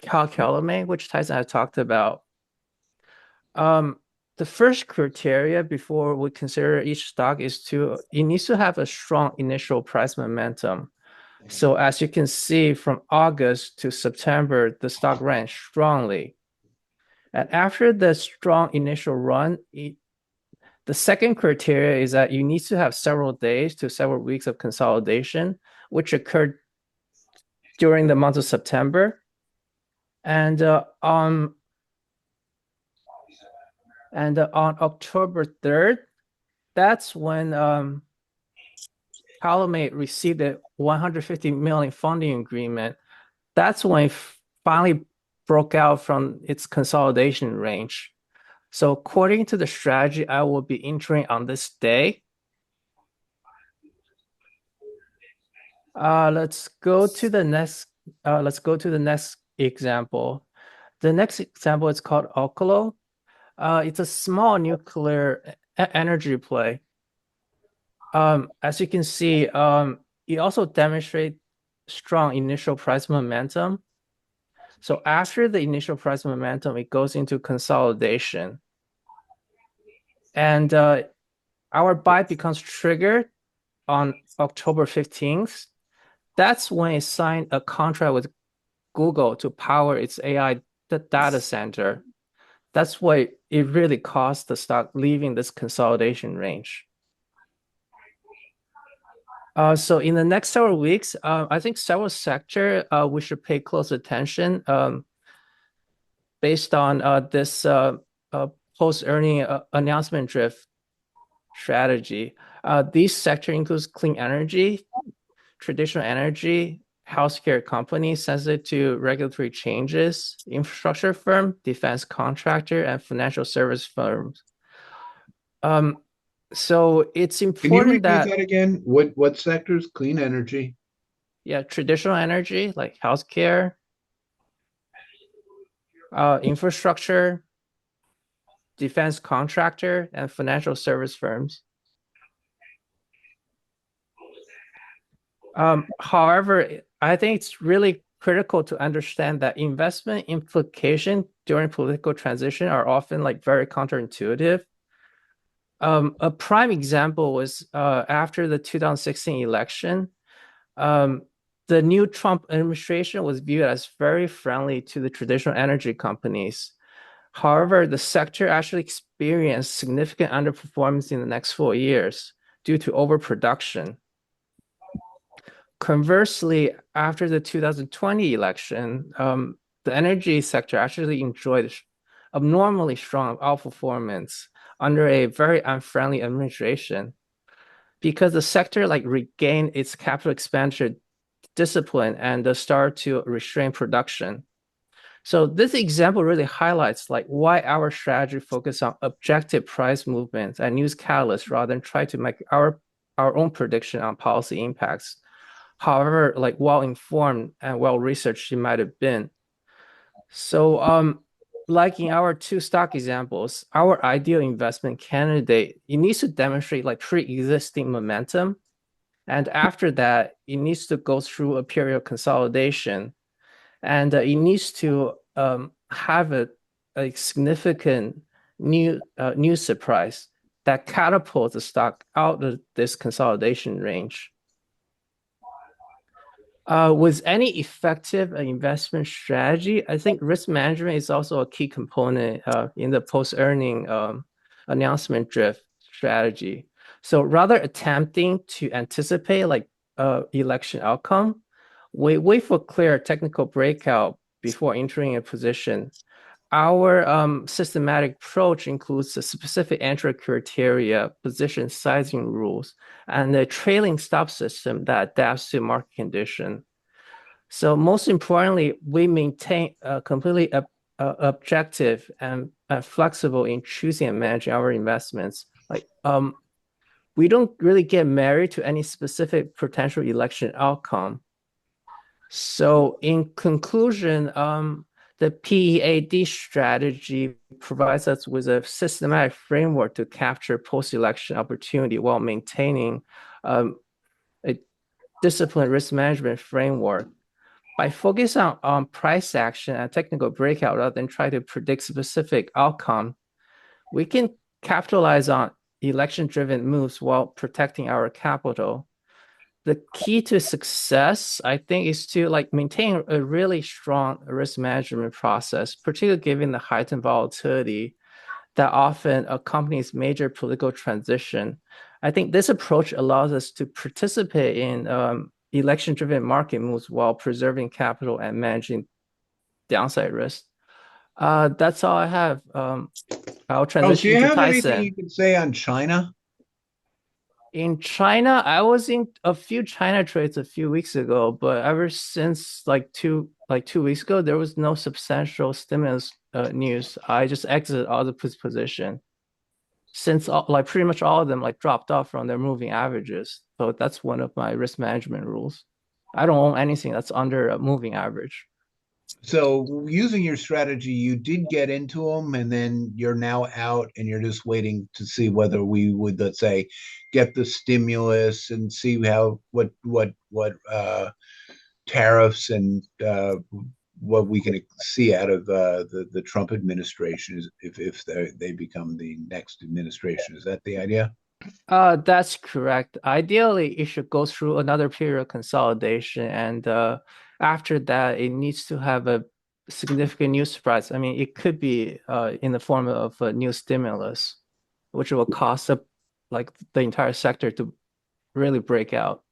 Calumet, which Tyson had talked about. The first criteria before we consider each stock is it needs to have a strong initial price momentum. So as you can see, from August to September, the stock ran strongly. And after the strong initial run, the second criteria is that you need to have several days to several weeks of consolidation, which occurred during the month of September. And on October 3rd, that's when Calumet received a $150 million funding agreement. That's when it finally broke out from its consolidation range. So according to the strategy, I will be entering on this day. Let's go to the next. Example. The next example is called Oklo. It's a small nuclear energy play. As you can see, it also demonstrates strong initial price momentum. So after the initial price momentum, it goes into consolidation. And our buy becomes triggered on October 15th. That's when it signed a contract with Google to power its AI data center. That's why it really caused the stock leaving this consolidation range. So in the next several weeks, I think several sectors we should pay close attention based on this post-earning announcement drift strategy. These sectors includes clean energy, traditional energy, healthcare companies sensitive to regulatory changes, infrastructure firm, defense contractor, and financial service firms. So it's important Can you repeat that again? What sectors? Clean energy. Yeah, traditional energy like healthcare, infrastructure, defense contractor, and financial service firms. However, I think it's really critical to understand that investment implications during political transition are often like very counterintuitive. A prime example was after the 2016 election, the new Trump administration was viewed as very friendly to the traditional energy companies. However, the sector actually experienced significant underperformance in the next 4 years due to overproduction. Conversely, after the 2020 election, the energy sector actually enjoyed abnormally strong outperformance under a very unfriendly administration because the sector like regained its capital expenditure discipline and start to restrain production. So this example really highlights like why our strategy focus on objective price movements and news catalysts rather than try to make our own prediction on policy impacts. However, like well-informed and well-researched it might have been. So like in our two stock examples, our ideal investment candidate, it needs to demonstrate like pre-existing momentum. And after that, it needs to go through a period of consolidation. And it needs to have a significant new surprise that catapults the stock out of this consolidation range. With any effective investment strategy, I think risk management is also a key component in the post-earning announcement drift strategy. So rather attempting to anticipate like election outcome, we wait for clear technical breakout before entering a position. Our systematic approach includes a specific entry criteria, position sizing rules, and a trailing stop system that adapts to market condition. So most importantly, we maintain a completely objective and flexible in choosing and managing our investments. Like we don't really get married to any specific potential election outcome. So in conclusion, the PEAD strategy provides us with a systematic framework to capture post-election opportunity while maintaining a disciplined risk management framework. By focusing on price action and technical breakout rather than try to predict specific outcome, we can capitalize on election-driven moves while protecting our capital. The key to success, I think, is to like maintain a really strong risk management process, particularly given the heightened volatility that often accompanies major political transition. I think this approach allows us to participate in election-driven market moves while preserving capital and managing downside risk. That's all I have. I'll transition do you to have anything Tyson. you can say on China? In China, I was in a few China trades a few weeks ago, but ever since like two weeks ago, there was no substantial stimulus news. I just exited all the position since like pretty much all of them like dropped off from their moving averages. So that's one of my risk management rules. I don't own anything that's under a moving average. So using your strategy, you did get into them, and then you're now out, and you're just waiting to see whether we would, let's say, get the stimulus and see how what tariffs and what we can see out of the Trump administration if they become the next administration. Is that the idea? That's correct. Ideally, it should go through another period of consolidation, and after that, it needs to have a significant new surprise. I mean, it could be in the form of a new stimulus, which will cause like the entire sector to really break out.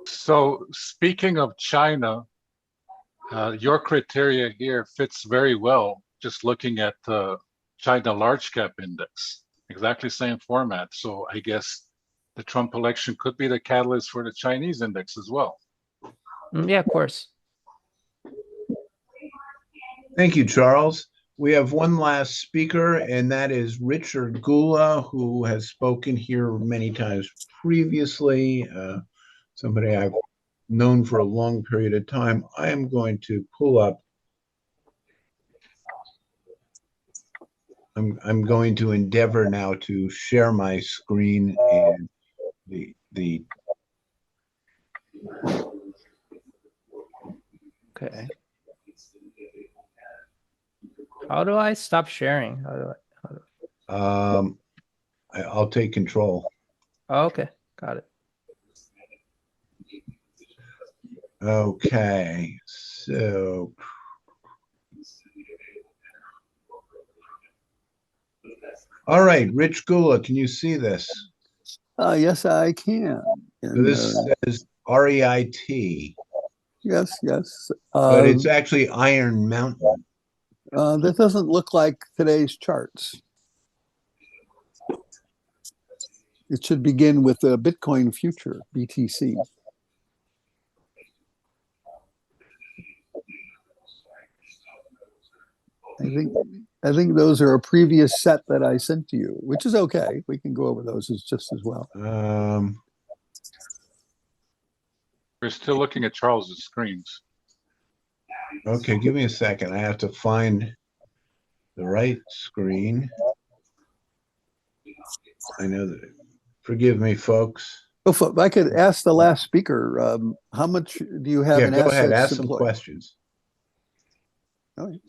So speaking of China, your criteria here fits very well. Just looking at the China large cap index, exactly same format. So I guess the Trump election could be the catalyst for the Chinese index as well. Yeah, of course. Thank you, Charles. We have one last speaker, and that is Richard Gula, who has spoken here many times previously, somebody I've known for a long period of time. I am going to pull up. I'm going to endeavor now to share my screen and the Okay. How do I stop sharing? I'll take control. Oh, okay, got it. Okay, so all right, Rich Gula, can you see this? Yes, I can. So this says REIT. Yes, yes. but it's actually Iron Mountain. That doesn't look like today's charts. It should begin with the Bitcoin future, BTC. I think those are a previous set that I sent to you, which is okay. We can go over those just as well. We're still looking at Charles's screens. Okay, give me a second. I have to find the right screen. I know that. Forgive me, folks. Oh, if I could ask the last speaker, how much do you have in go ahead. assets Ask some employed? questions. All right.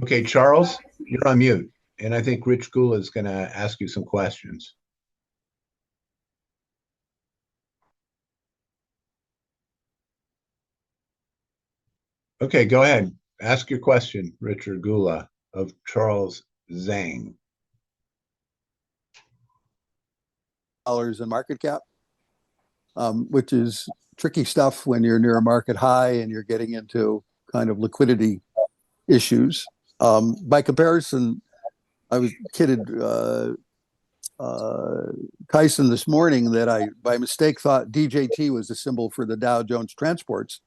Okay, Charles, you're on mute. And I think Rich Gula is going to ask you some questions. Okay, go ahead. Ask your question, Richard Gula of Charles Zhang. Dollars in market cap, which is tricky stuff when you're near a market high and you're getting into kind of liquidity issues. By comparison, I was kidded Kyson this morning that I, by mistake, thought DJT was a symbol for the Dow Jones Transports.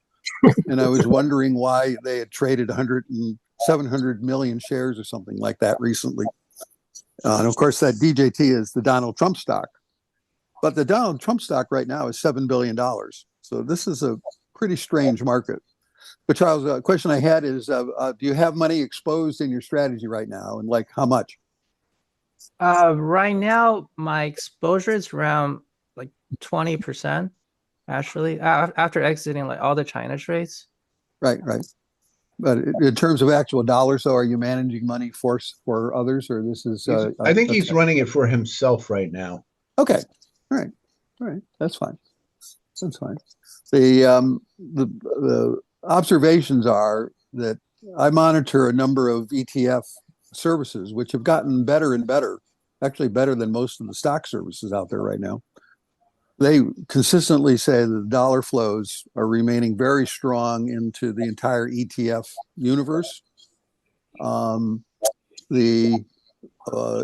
And I was wondering why they had traded 700 million shares or something like that recently. And of course, that DJT is the Donald Trump stock. But the Donald Trump stock right now is $7 billion. So this is a pretty strange market. But Charles, a question I had is, do you have money exposed in your strategy right now? And like how much? Right now, my exposure is around like 20%, actually, after exiting like all the China trades. Right. But in terms of actual dollars, so are you managing money for others, or this is? I think he's running it for himself right now. Okay. All right. That's fine. The observations are that I monitor a number of ETF services, which have gotten better and better, actually better than most of the stock services out there right now. They consistently say that the dollar flows are remaining very strong into the entire ETF universe.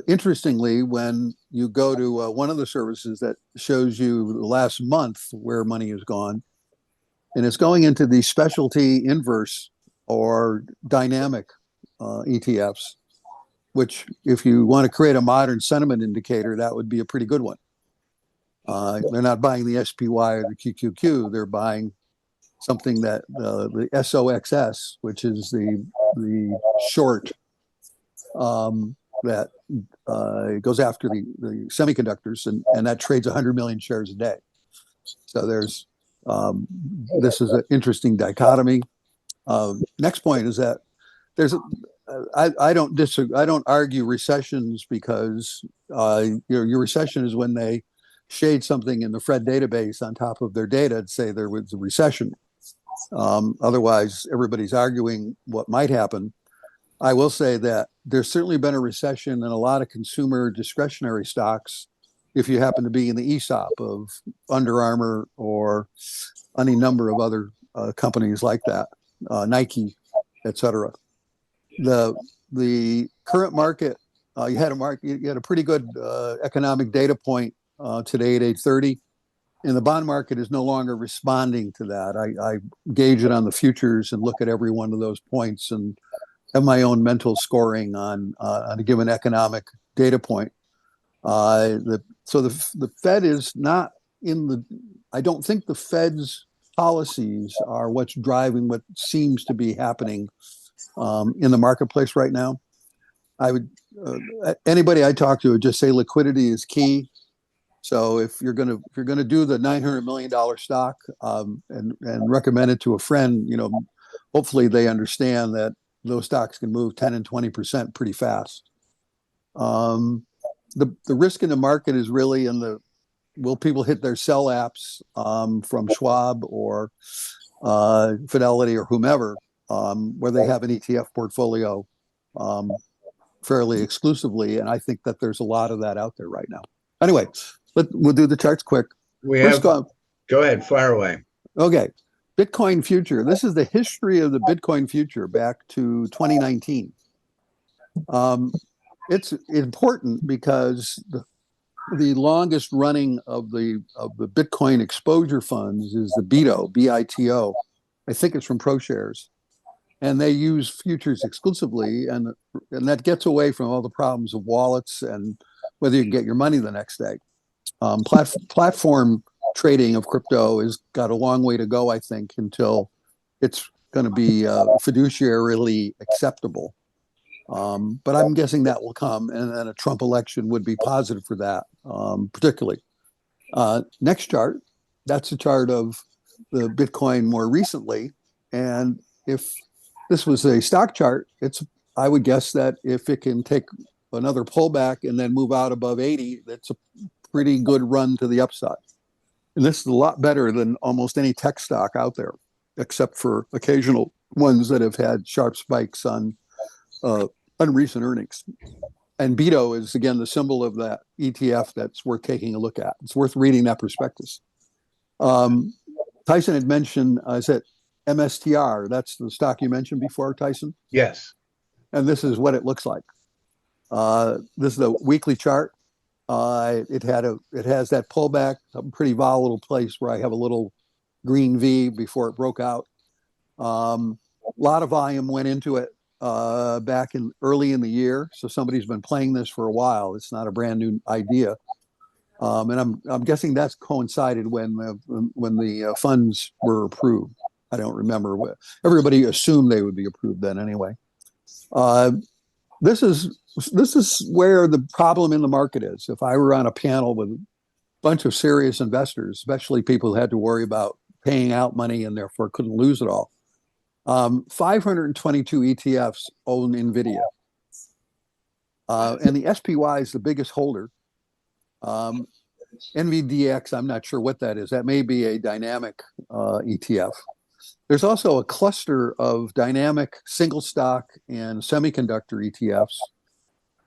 Interestingly, when you go to one of the services that shows you the last month where money has gone, and it's going into the specialty inverse or dynamic ETFs, which if you want to create a modern sentiment indicator, that would be a pretty good one. They're not buying the SPY or the QQQ. They're buying something that the SOXS, which is the short that goes after the semiconductors, and that trades 100 million shares a day. So there's this is an interesting dichotomy. Next point is that I don't argue recessions because your recession is when they shade something in the Fred database on top of their data and say there was a recession. Otherwise, everybody's arguing what might happen. I will say that there's certainly been a recession in a lot of consumer discretionary stocks if you happen to be in the ESOP of Under Armour or any number of other companies like that, Nike, et cetera. The current market, you had a pretty good economic data point today at 8:30, and the bond market is no longer responding to that. I gauge it on the futures and look at every one of those points and have my own mental scoring on a given economic data point. So the Fed is not in the. I don't think the Fed's policies are what's driving what seems to be happening in the marketplace right now. I would anybody I talk to would just say liquidity is key. So if you're gonna do the $900 million stock and recommend it to a friend, hopefully they understand that those stocks can move 10 and 20% pretty fast. The risk in the market is really in will people hit their sell apps from Schwab or Fidelity or whomever, where they have an ETF portfolio fairly exclusively, and I think that there's a lot of that out there right now. Anyway, we'll do the charts quick. Go ahead, fire away. Okay, Bitcoin future. This is the history of the Bitcoin future back to 2019. It's important because the longest running of the Bitcoin exposure funds is the BITO, BITO. I think it's from ProShares, and they use futures exclusively, and that gets away from all the problems of wallets and whether you can get your money the next day. Platform trading of crypto has got a long way to go, I think, until it's going to be fiduciarily acceptable. But I'm guessing that will come, and then a Trump election would be positive for that, particularly. Next chart, that's a chart of the Bitcoin more recently. And if this was a stock chart, I would guess that if it can take another pullback and then move out above 80, that's a pretty good run to the upside. And this is a lot better than almost any tech stock out there, except for occasional ones that have had sharp spikes on recent earnings. And BITO is, again, the symbol of that ETF that's worth taking a look at. It's worth reading that prospectus. Tyson had mentioned, is it MSTR? That's the stock you mentioned before, Tyson? Yes. And this is what it looks like. This is the weekly chart. It has that pullback, a pretty volatile place where I have a little green V before it broke out. A lot of volume went into it back in early in the year, so somebody's been playing this for a while. It's not a brand new idea, and I'm guessing that's coincided when the funds were approved. I don't remember. Everybody assumed they would be approved then anyway. This is where the problem in the market is. If I were on a panel with a bunch of serious investors, especially people who had to worry about paying out money and therefore couldn't lose it all, 522 ETFs own NVIDIA. And the SPY is the biggest holder. NVDX, I'm not sure what that is. That may be a dynamic ETF. There's also a cluster of dynamic single stock and semiconductor ETFs.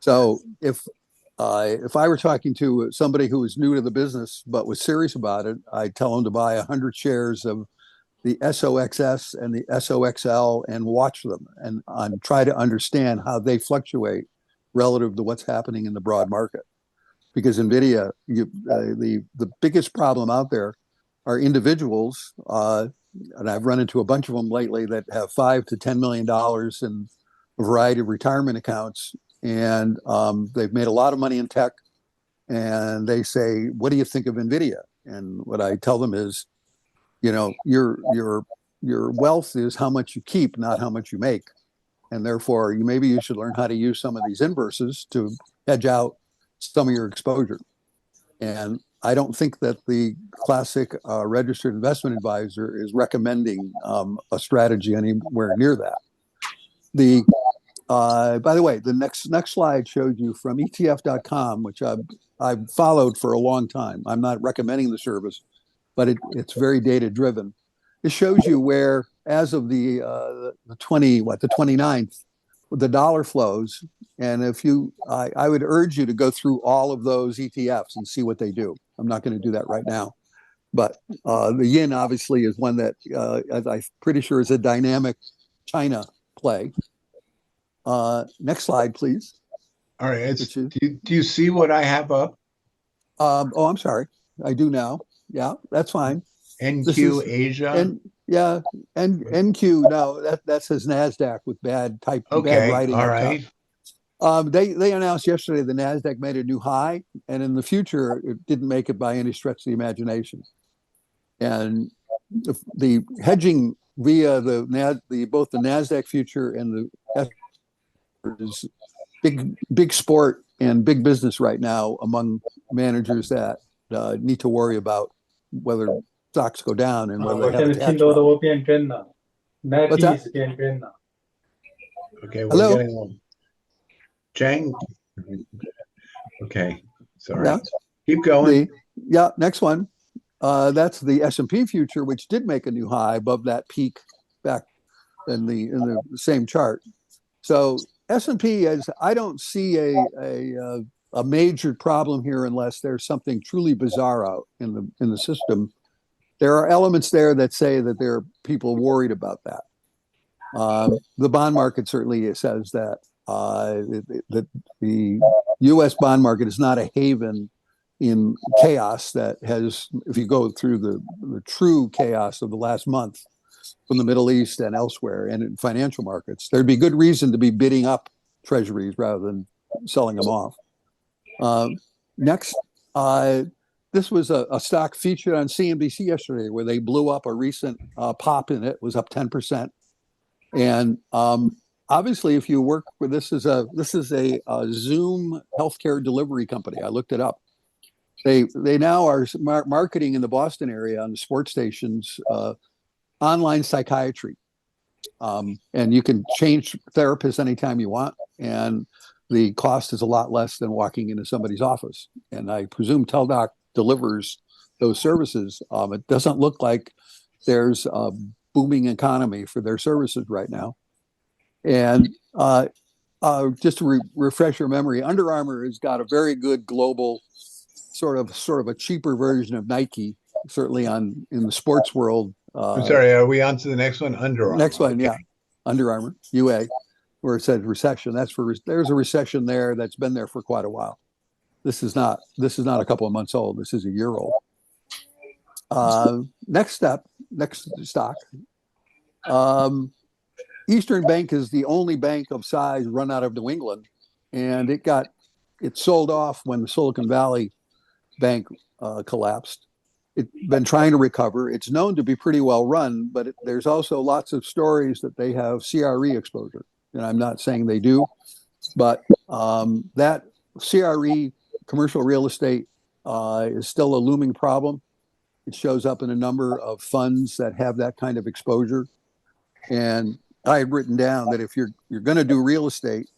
So if I were talking to somebody who was new to the business but was serious about it, I'd tell them to buy 100 shares of the SOXS and the SOXL and watch them and try to understand how they fluctuate relative to what's happening in the broad market. Because NVIDIA, the biggest problem out there are individuals, and I've run into a bunch of them lately that have $5 to $10 million in a variety of retirement accounts, and they've made a lot of money in tech, and they say, "What do you think of NVIDIA?" And what I tell them is, your wealth is how much you keep, not how much you make, and therefore maybe you should learn how to use some of these inverses to hedge out some of your exposure. And I don't think that the classic registered investment advisor is recommending a strategy anywhere near that. By the way, the next slide shows you from ETF.com, which I've followed for a long time. I'm not recommending the service, but it's very data driven. It shows you where, as of the 29th, the dollar flows. And I would urge you to go through all of those ETFs and see what they do. I'm not going to do that right now, but the yen obviously is one that I'm pretty sure is a dynamic China play. Next slide, please. All right. Do you see what I have up? Oh, I'm sorry. I do now. Yeah, that's fine. NQ Asia. Yeah, and NQ. No, that says NASDAQ with bad writing. All right. They announced yesterday the NASDAQ made a new high, and in the future, it didn't make it by any stretch of the imagination. And the hedging via both the NASDAQ future and the is big sport and big business right now among managers that need to worry about whether stocks go down and whether they have a tax rate. What's that? Okay, we're Hello? getting one. Chang? Okay, sorry. Yeah. Keep going. Next one. That's the S&P future, which did make a new high above that peak back in the same chart. So S&P, I don't see a major problem here unless there's something truly bizarre out in the system. there are elements there that say that there are people worried about that. The bond market certainly says that that the U.S. bond market is not a haven in chaos that has, if you go through the true chaos of the last month from the Middle East and elsewhere and in financial markets, there'd be good reason to be bidding up treasuries rather than selling them off. Next, this was a stock featured on CNBC yesterday where they blew up a recent pop in it, was up 10%. And obviously, if you work with this is a Zoom healthcare delivery company. I looked it up. They now are marketing in the Boston area on the sports stations online psychiatry, and you can change therapists anytime you want, and the cost is a lot less than walking into somebody's office. And I presume TelDoc delivers those services. It doesn't look like there's a booming economy for their services right now. And just to refresh your memory, Under Armour has got a very good global sort of a cheaper version of Nike, certainly in the sports world. I'm sorry, are we on to the next one? Under Armour. Next one, yeah. Under Armour, UA, where it says recession. There's a recession there that's been there for quite a while. This is not a couple of months old. This is a year old. Next stock. Eastern Bank is the only bank of size run out of New England, and it sold off when the Silicon Valley Bank collapsed. It's been trying to recover. It's known to be pretty well run, but there's also lots of stories that they have CRE exposure. And I'm not saying they do, but that CRE, commercial real estate, is still a looming problem. It shows up in a number of funds that have that kind of exposure. And I had written down that if you're going to do real estate,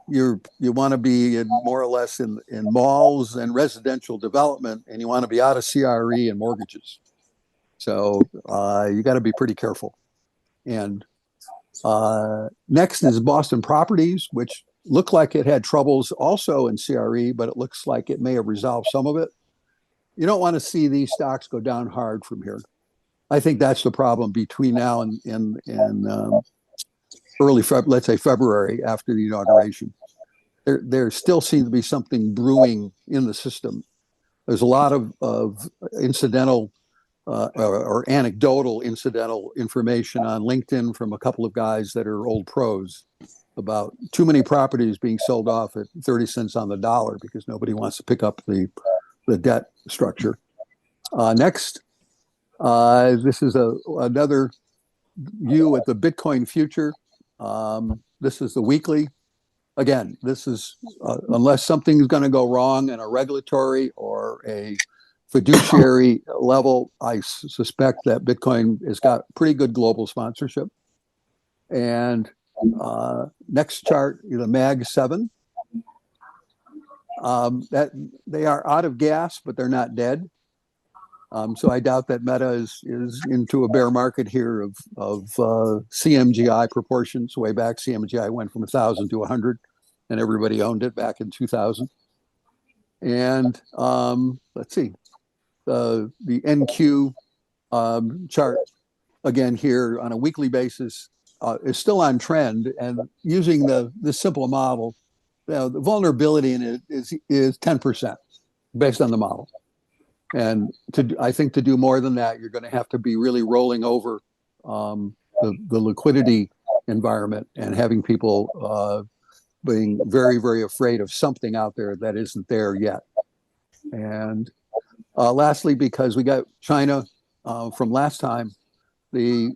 you want to be more or less in malls and residential development, and you want to be out of CRE and mortgages. So you got to be pretty careful. And next is Boston Properties, which looked like it had troubles also in CRE, but it looks like it may have resolved some of it. You don't want to see these stocks go down hard from here. I think that's the problem between now and early, let's say February after the inauguration. There still seems to be something brewing in the system. There's a lot of incidental or anecdotal incidental information on LinkedIn from a couple of guys that are old pros about too many properties being sold off at 30 cents on the dollar because nobody wants to pick up the debt structure. Next, this is another view at the Bitcoin future. This is the weekly. Again, this is unless something's going to go wrong in a regulatory or a fiduciary level, I suspect that Bitcoin has got pretty good global sponsorship. And next chart, the MAG 7. That they are out of gas, but they're not dead. So I doubt that Meta is into a bear market here of CMGI proportions. Way back, CMGI went from 1,000 to 100, and everybody owned it back in 2000. And let's see, the NQ chart again here on a weekly basis is still on trend, and using this simple model, the vulnerability in it is 10% based on the model. And I think to do more than that, you're going to have to be really rolling over the liquidity environment and having people being very, very afraid of something out there that isn't there yet. And lastly, because we got China from last time, when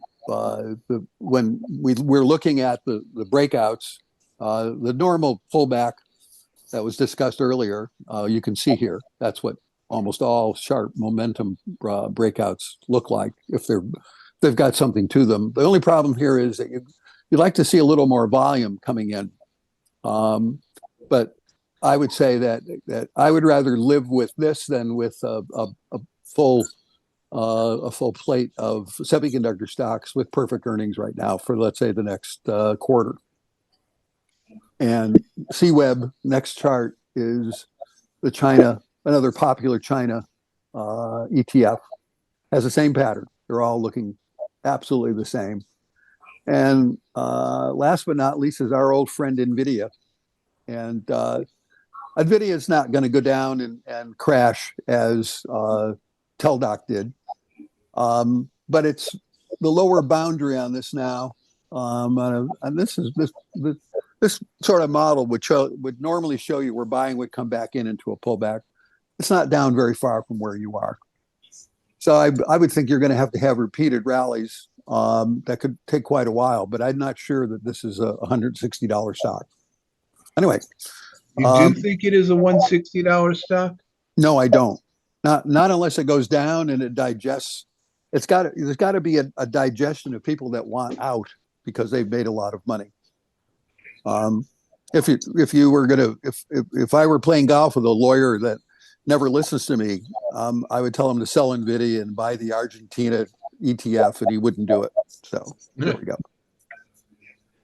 we're looking at the breakouts, the normal pullback that was discussed earlier, you can see here. That's what almost all sharp momentum breakouts look like if they've got something to them. The only problem here is that you'd like to see a little more volume coming in. But I would say that I would rather live with this than with a full plate of semiconductor stocks with perfect earnings right now for, let's say, the next quarter. And CWEB, next chart, is the China, another popular China ETF. has the same pattern. They're all looking absolutely the same. And last but not least is our old friend NVIDIA. And NVIDIA is not going to go down and crash as Teldoc did. But it's the lower boundary on this now. And this sort of model would normally show you where buying would come back into a pullback. It's not down very far from where you are. So I would think you're going to have repeated rallies that could take quite a while, but I'm not sure that this is a $160 stock. Anyway. You do think it is a $160 stock? No, I don't. Not unless it goes down and it digests. There's got to be a digestion of people that want out because they've made a lot of money. If I were playing golf with a lawyer that never listens to me, I would tell him to sell NVIDIA and buy the Argentina ETF, and he wouldn't do it. So there we go.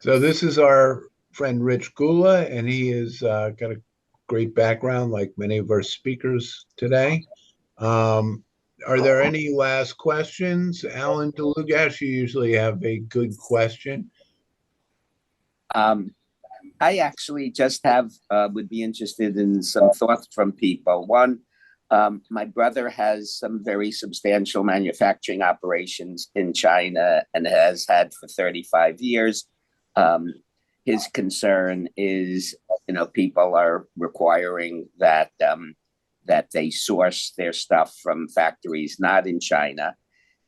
So this is our friend Rich Gula, and he has got a great background like many of our speakers today. Are there any last questions? Alan DeLugash, you usually have a good question. I actually just would be interested in some thoughts from people. One, my brother has some very substantial manufacturing operations in China and has had for 35 years. His concern is, people are requiring that they source their stuff from factories not in China.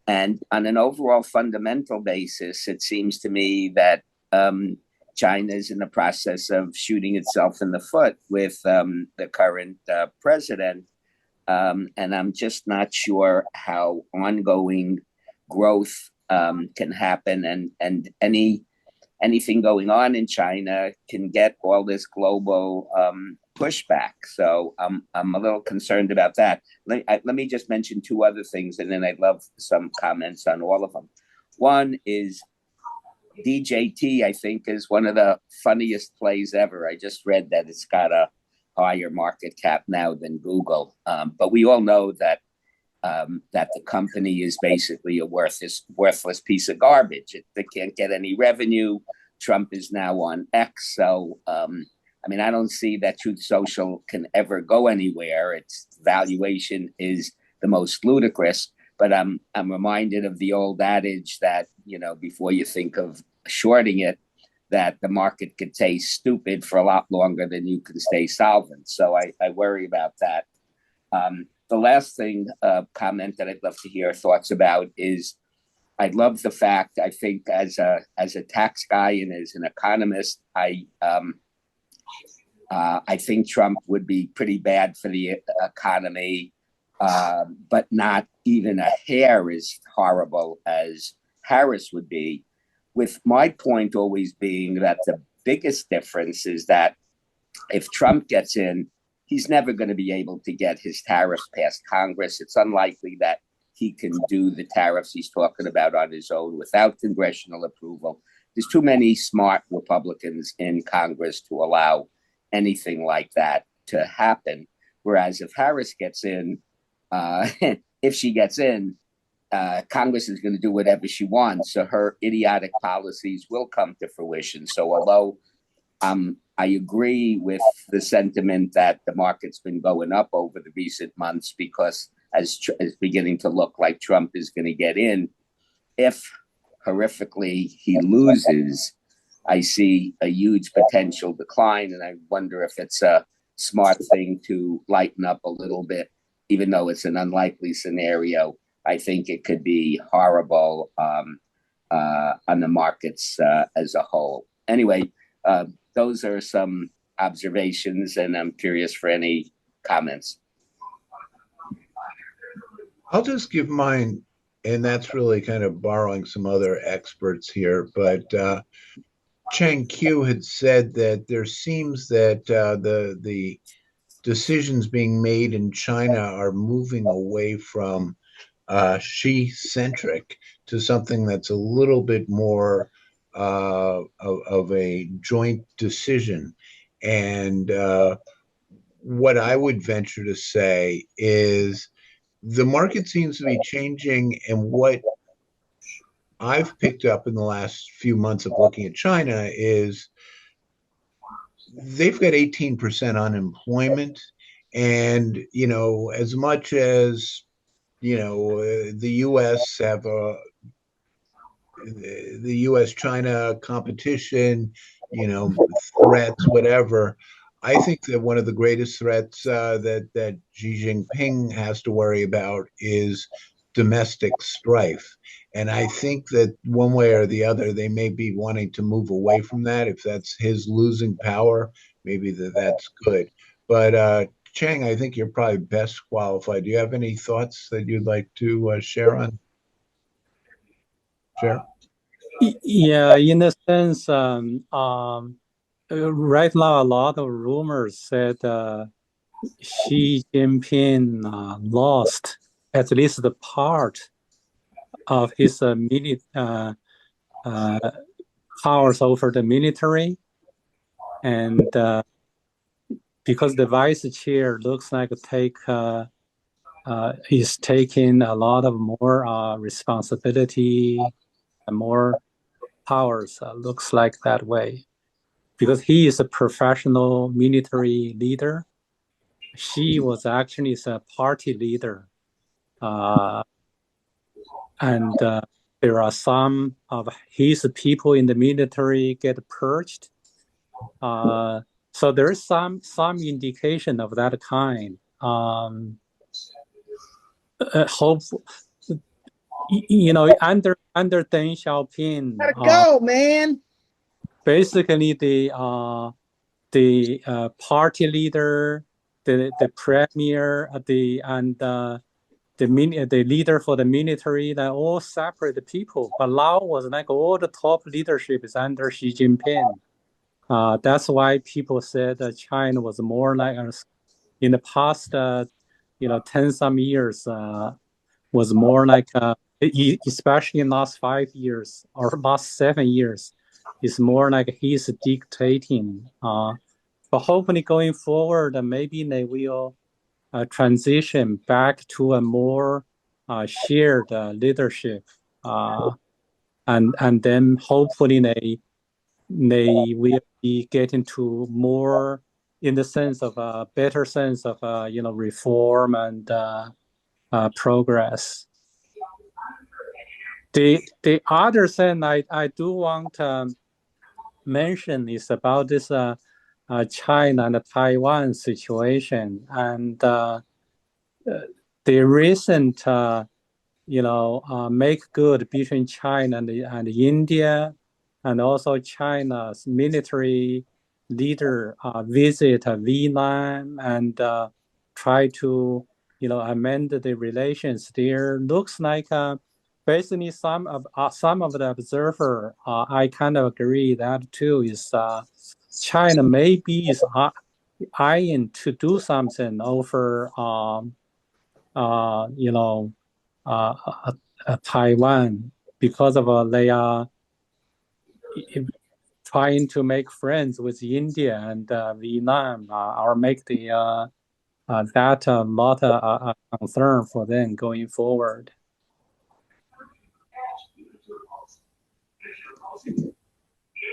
And on an overall fundamental basis, it seems to me that China is in the process of shooting itself in the foot with the current president. And I'm just not sure how ongoing growth can happen, and anything going on in China can get all this global pushback. So I'm a little concerned about that. Let me just mention two other things, and then I'd love some comments on all of them. One is DJT, I think, is one of the funniest plays ever. I just read that it's got a higher market cap now than Google. But we all know that the company is basically a worthless piece of garbage. They can't get any revenue. Trump is now on X. So, I don't see that Truth Social can ever go anywhere. Its valuation is the most ludicrous. But I'm reminded of the old adage that, before you think of shorting it, that the market could stay stupid for a lot longer than you can stay solvent. So I worry about that. The last comment that I'd love to hear thoughts about is I love the fact, I think as a tax guy and as an economist, I think Trump would be pretty bad for the economy, but not even a hair as horrible as Harris would be, with my point always being that the biggest difference is that if Trump gets in, he's never going to be able to get his tariffs past Congress. It's unlikely that he can do the tariffs he's talking about on his own without congressional approval. There's too many smart Republicans in Congress to allow anything like that to happen. Whereas if Harris gets in, if she gets in, Congress is going to do whatever she wants. So her idiotic policies will come to fruition. So although I agree with the sentiment that the market's been going up over the recent months because as beginning to look like Trump is going to get in, if horrifically he loses, I see a huge potential decline. And I wonder if it's a smart thing to lighten up a little bit, even though it's an unlikely scenario. I think it could be horrible on the markets as a whole. Anyway, those are some observations, and I'm curious for any comments. I'll just give mine, and that's really kind of borrowing some other experts here. But Cheng Q had said that there seems that the decisions being made in China are moving away from Xi-centric to something that's a little bit more of a joint decision. And what I would venture to say is the market seems to be changing, and what I've picked up in the last few months of looking at China is they've got 18% unemployment. And, as much as, the US have the US China competition, threats, whatever. I think that one of the greatest threats that Xi Jinping has to worry about is domestic strife. And I think that one way or the other, they may be wanting to move away from that. If that's his losing power, maybe that's good. But Chang, I think you're probably best qualified. Do you have any thoughts that you'd like to share on? Share? Yeah, in a sense, right now a lot of rumors said Xi Jinping lost at least the part of his powers over the military, and because the vice chair looks like is taking a lot of more responsibility and more powers. Looks like that way because he is a professional military leader. She was actually a party leader, and there are some of his people in the military get purged. So there is some indication of that kind. Hope under Deng Xiaoping. Gotta go, man. Basically, the party leader, the premier, the leader for the military, they're all separate people. But now was like all the top leadership is under Xi Jinping. That's why people said that China was more like in the past, 10 some years, was more like, especially in last 5 years or last 7 years, it's more like he's dictating. But hopefully going forward, maybe they will transition back to a more shared leadership, and then hopefully they will be getting to more in the sense of a better sense of reform and progress. The other thing I do want to mention is about this China and Taiwan situation, and the recent make good between China and India, and also China's military leader visit Vietnam and try to amend the relations there. Looks like basically some of the observer, I kind of agree that too, is China maybe is eyeing to do something over Taiwan, because of they are trying to make friends with India and Vietnam, or make the that not a concern for them going forward.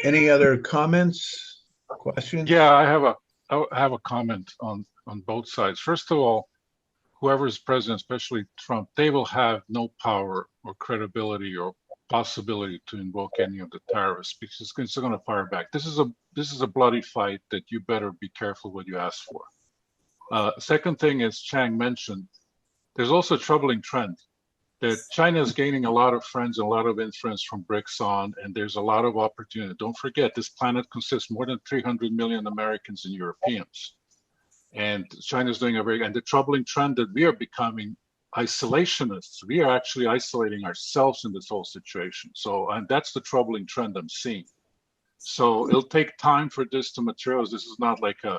Any other comments, questions? Yeah, I have a comment on both sides. First of all, whoever is president, especially Trump, they will have no power or credibility or possibility to invoke any of the tariffs because it's going to fire back. This is a bloody fight that you better be careful what you ask for. Second thing, as Chang mentioned, there's also a troubling trend that China is gaining a lot of friends and a lot of influence from BRICS on, and there's a lot of opportunity. Don't forget, this planet consists more than 300 million Americans and Europeans. And China's doing and the troubling trend that we are becoming isolationists. We are actually isolating ourselves in this whole situation. So, and that's the troubling trend I'm seeing. So it'll take time for this to materialize. This is not like a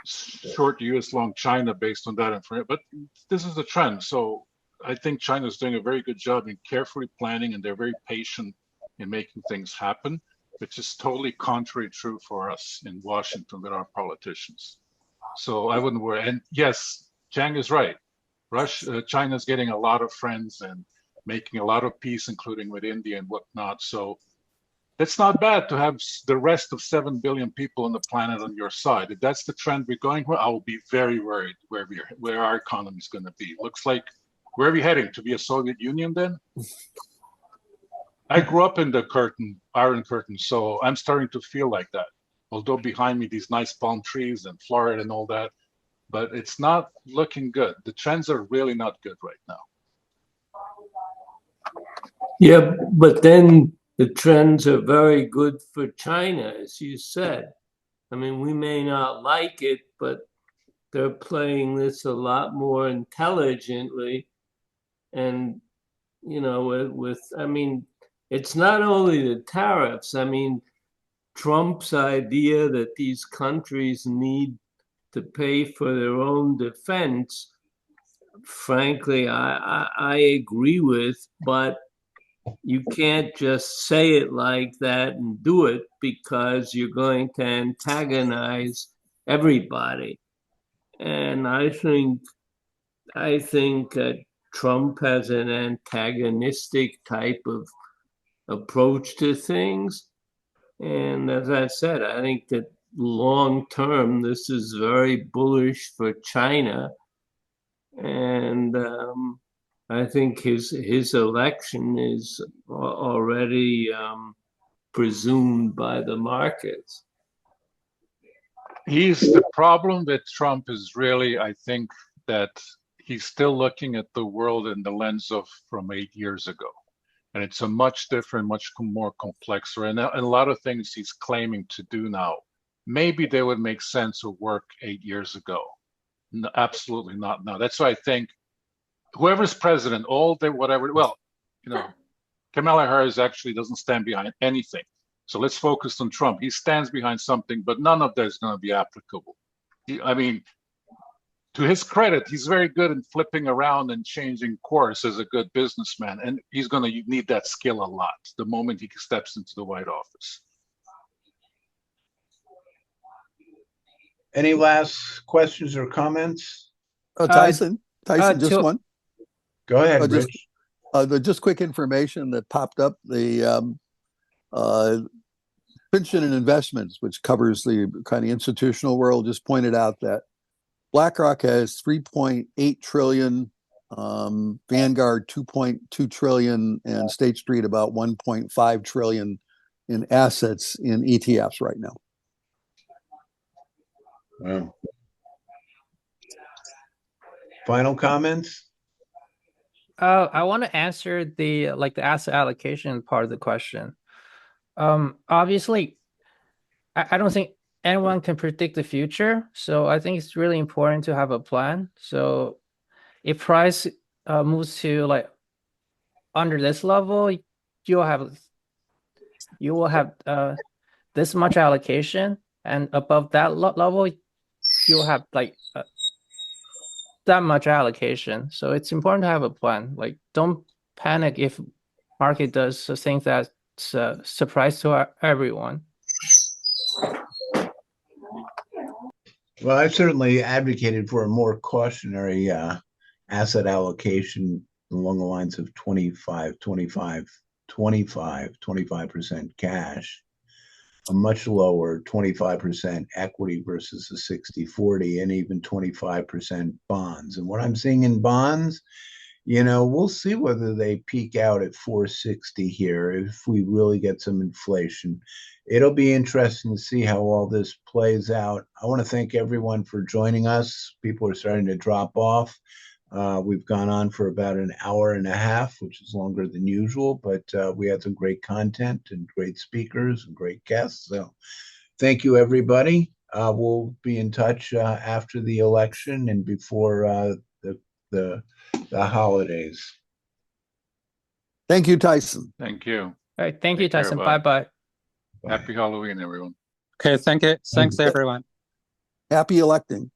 short US long China based on that information, but this is the trend. So I think China's doing a very good job in carefully planning, and they're very patient in making things happen, which is totally contrary true for us in Washington with our politicians. So I wouldn't worry. And yes, Chang is right. China's getting a lot of friends and making a lot of peace, including with India and whatnot. So it's not bad to have the rest of 7 billion people on the planet on your side. If that's the trend we're going for, I will be very worried where our economy is going to be. Looks like, where are we heading? To be a Soviet Union then? I grew up in the Iron Curtain, so I'm starting to feel like that. Although behind me, these nice palm trees and Florida and all that, but it's not looking good. The trends are really not good right now. Yeah, but then the trends are very good for China, as you said. I mean, we may not like it, but they're playing this a lot more intelligently. And, you know, I mean, it's not only the tariffs. I mean, Trump's idea that these countries need to pay for their own defense, frankly, I agree with, but you can't just say it like that and do it, because you're going to antagonize everybody. And I think Trump has an antagonistic type of approach to things. And as I said, I think that long term, this is very bullish for China. And I think his election is already presumed by the markets. The problem with Trump is really, I think, that he's still looking at the world in the lens of from 8 years ago. And it's a much different, much more complex, and a lot of things he's claiming to do now, maybe they would make sense or work 8 years ago. No, absolutely not now. That's why I think whoever's president, well, you know, Kamala Harris actually doesn't stand behind anything. So let's focus on Trump. He stands behind something, but none of that is going to be applicable. I mean, to his credit, he's very good in flipping around and changing course as a good businessman. And he's going to need that skill a lot the moment he steps into the White Office. Any last questions or comments? Tyson, just one. Go ahead, Rich. Just quick information that popped up. The Pension and Investments, which covers the kind of institutional world, just pointed out that BlackRock has 3.8 trillion, Vanguard 2.2 trillion, and State Street about 1.5 trillion in assets in ETFs right now. Wow. Final comments? I want to answer the asset allocation part of the question. Obviously, I don't think anyone can predict the future, so I think it's really important to have a plan. So if price moves to like under this level, you will have this much allocation, and above that level, you'll have like that much allocation. So it's important to have a plan. Like, don't panic if market does things that's a surprise to everyone. Well, I've certainly advocated for a more cautionary asset allocation along the lines of 25% cash, a much lower 25% equity versus a 60-40, and even 25% bonds. And what I'm seeing in bonds, you know, we'll see whether they peak out at 460 here if we really get some inflation. It'll be interesting to see how all this plays out. I want to thank everyone for joining us. People are starting to drop off. We've gone on for about an hour and a half, which is longer than usual, but we had some great content and great speakers and great guests. So thank you, everybody. We'll be in touch after the election and before the holidays. Thank you, Tyson. Thank you. All right, thank you, Tyson. Bye-bye. Happy Halloween, everyone. Okay, thank you. Thanks, everyone. Happy electing.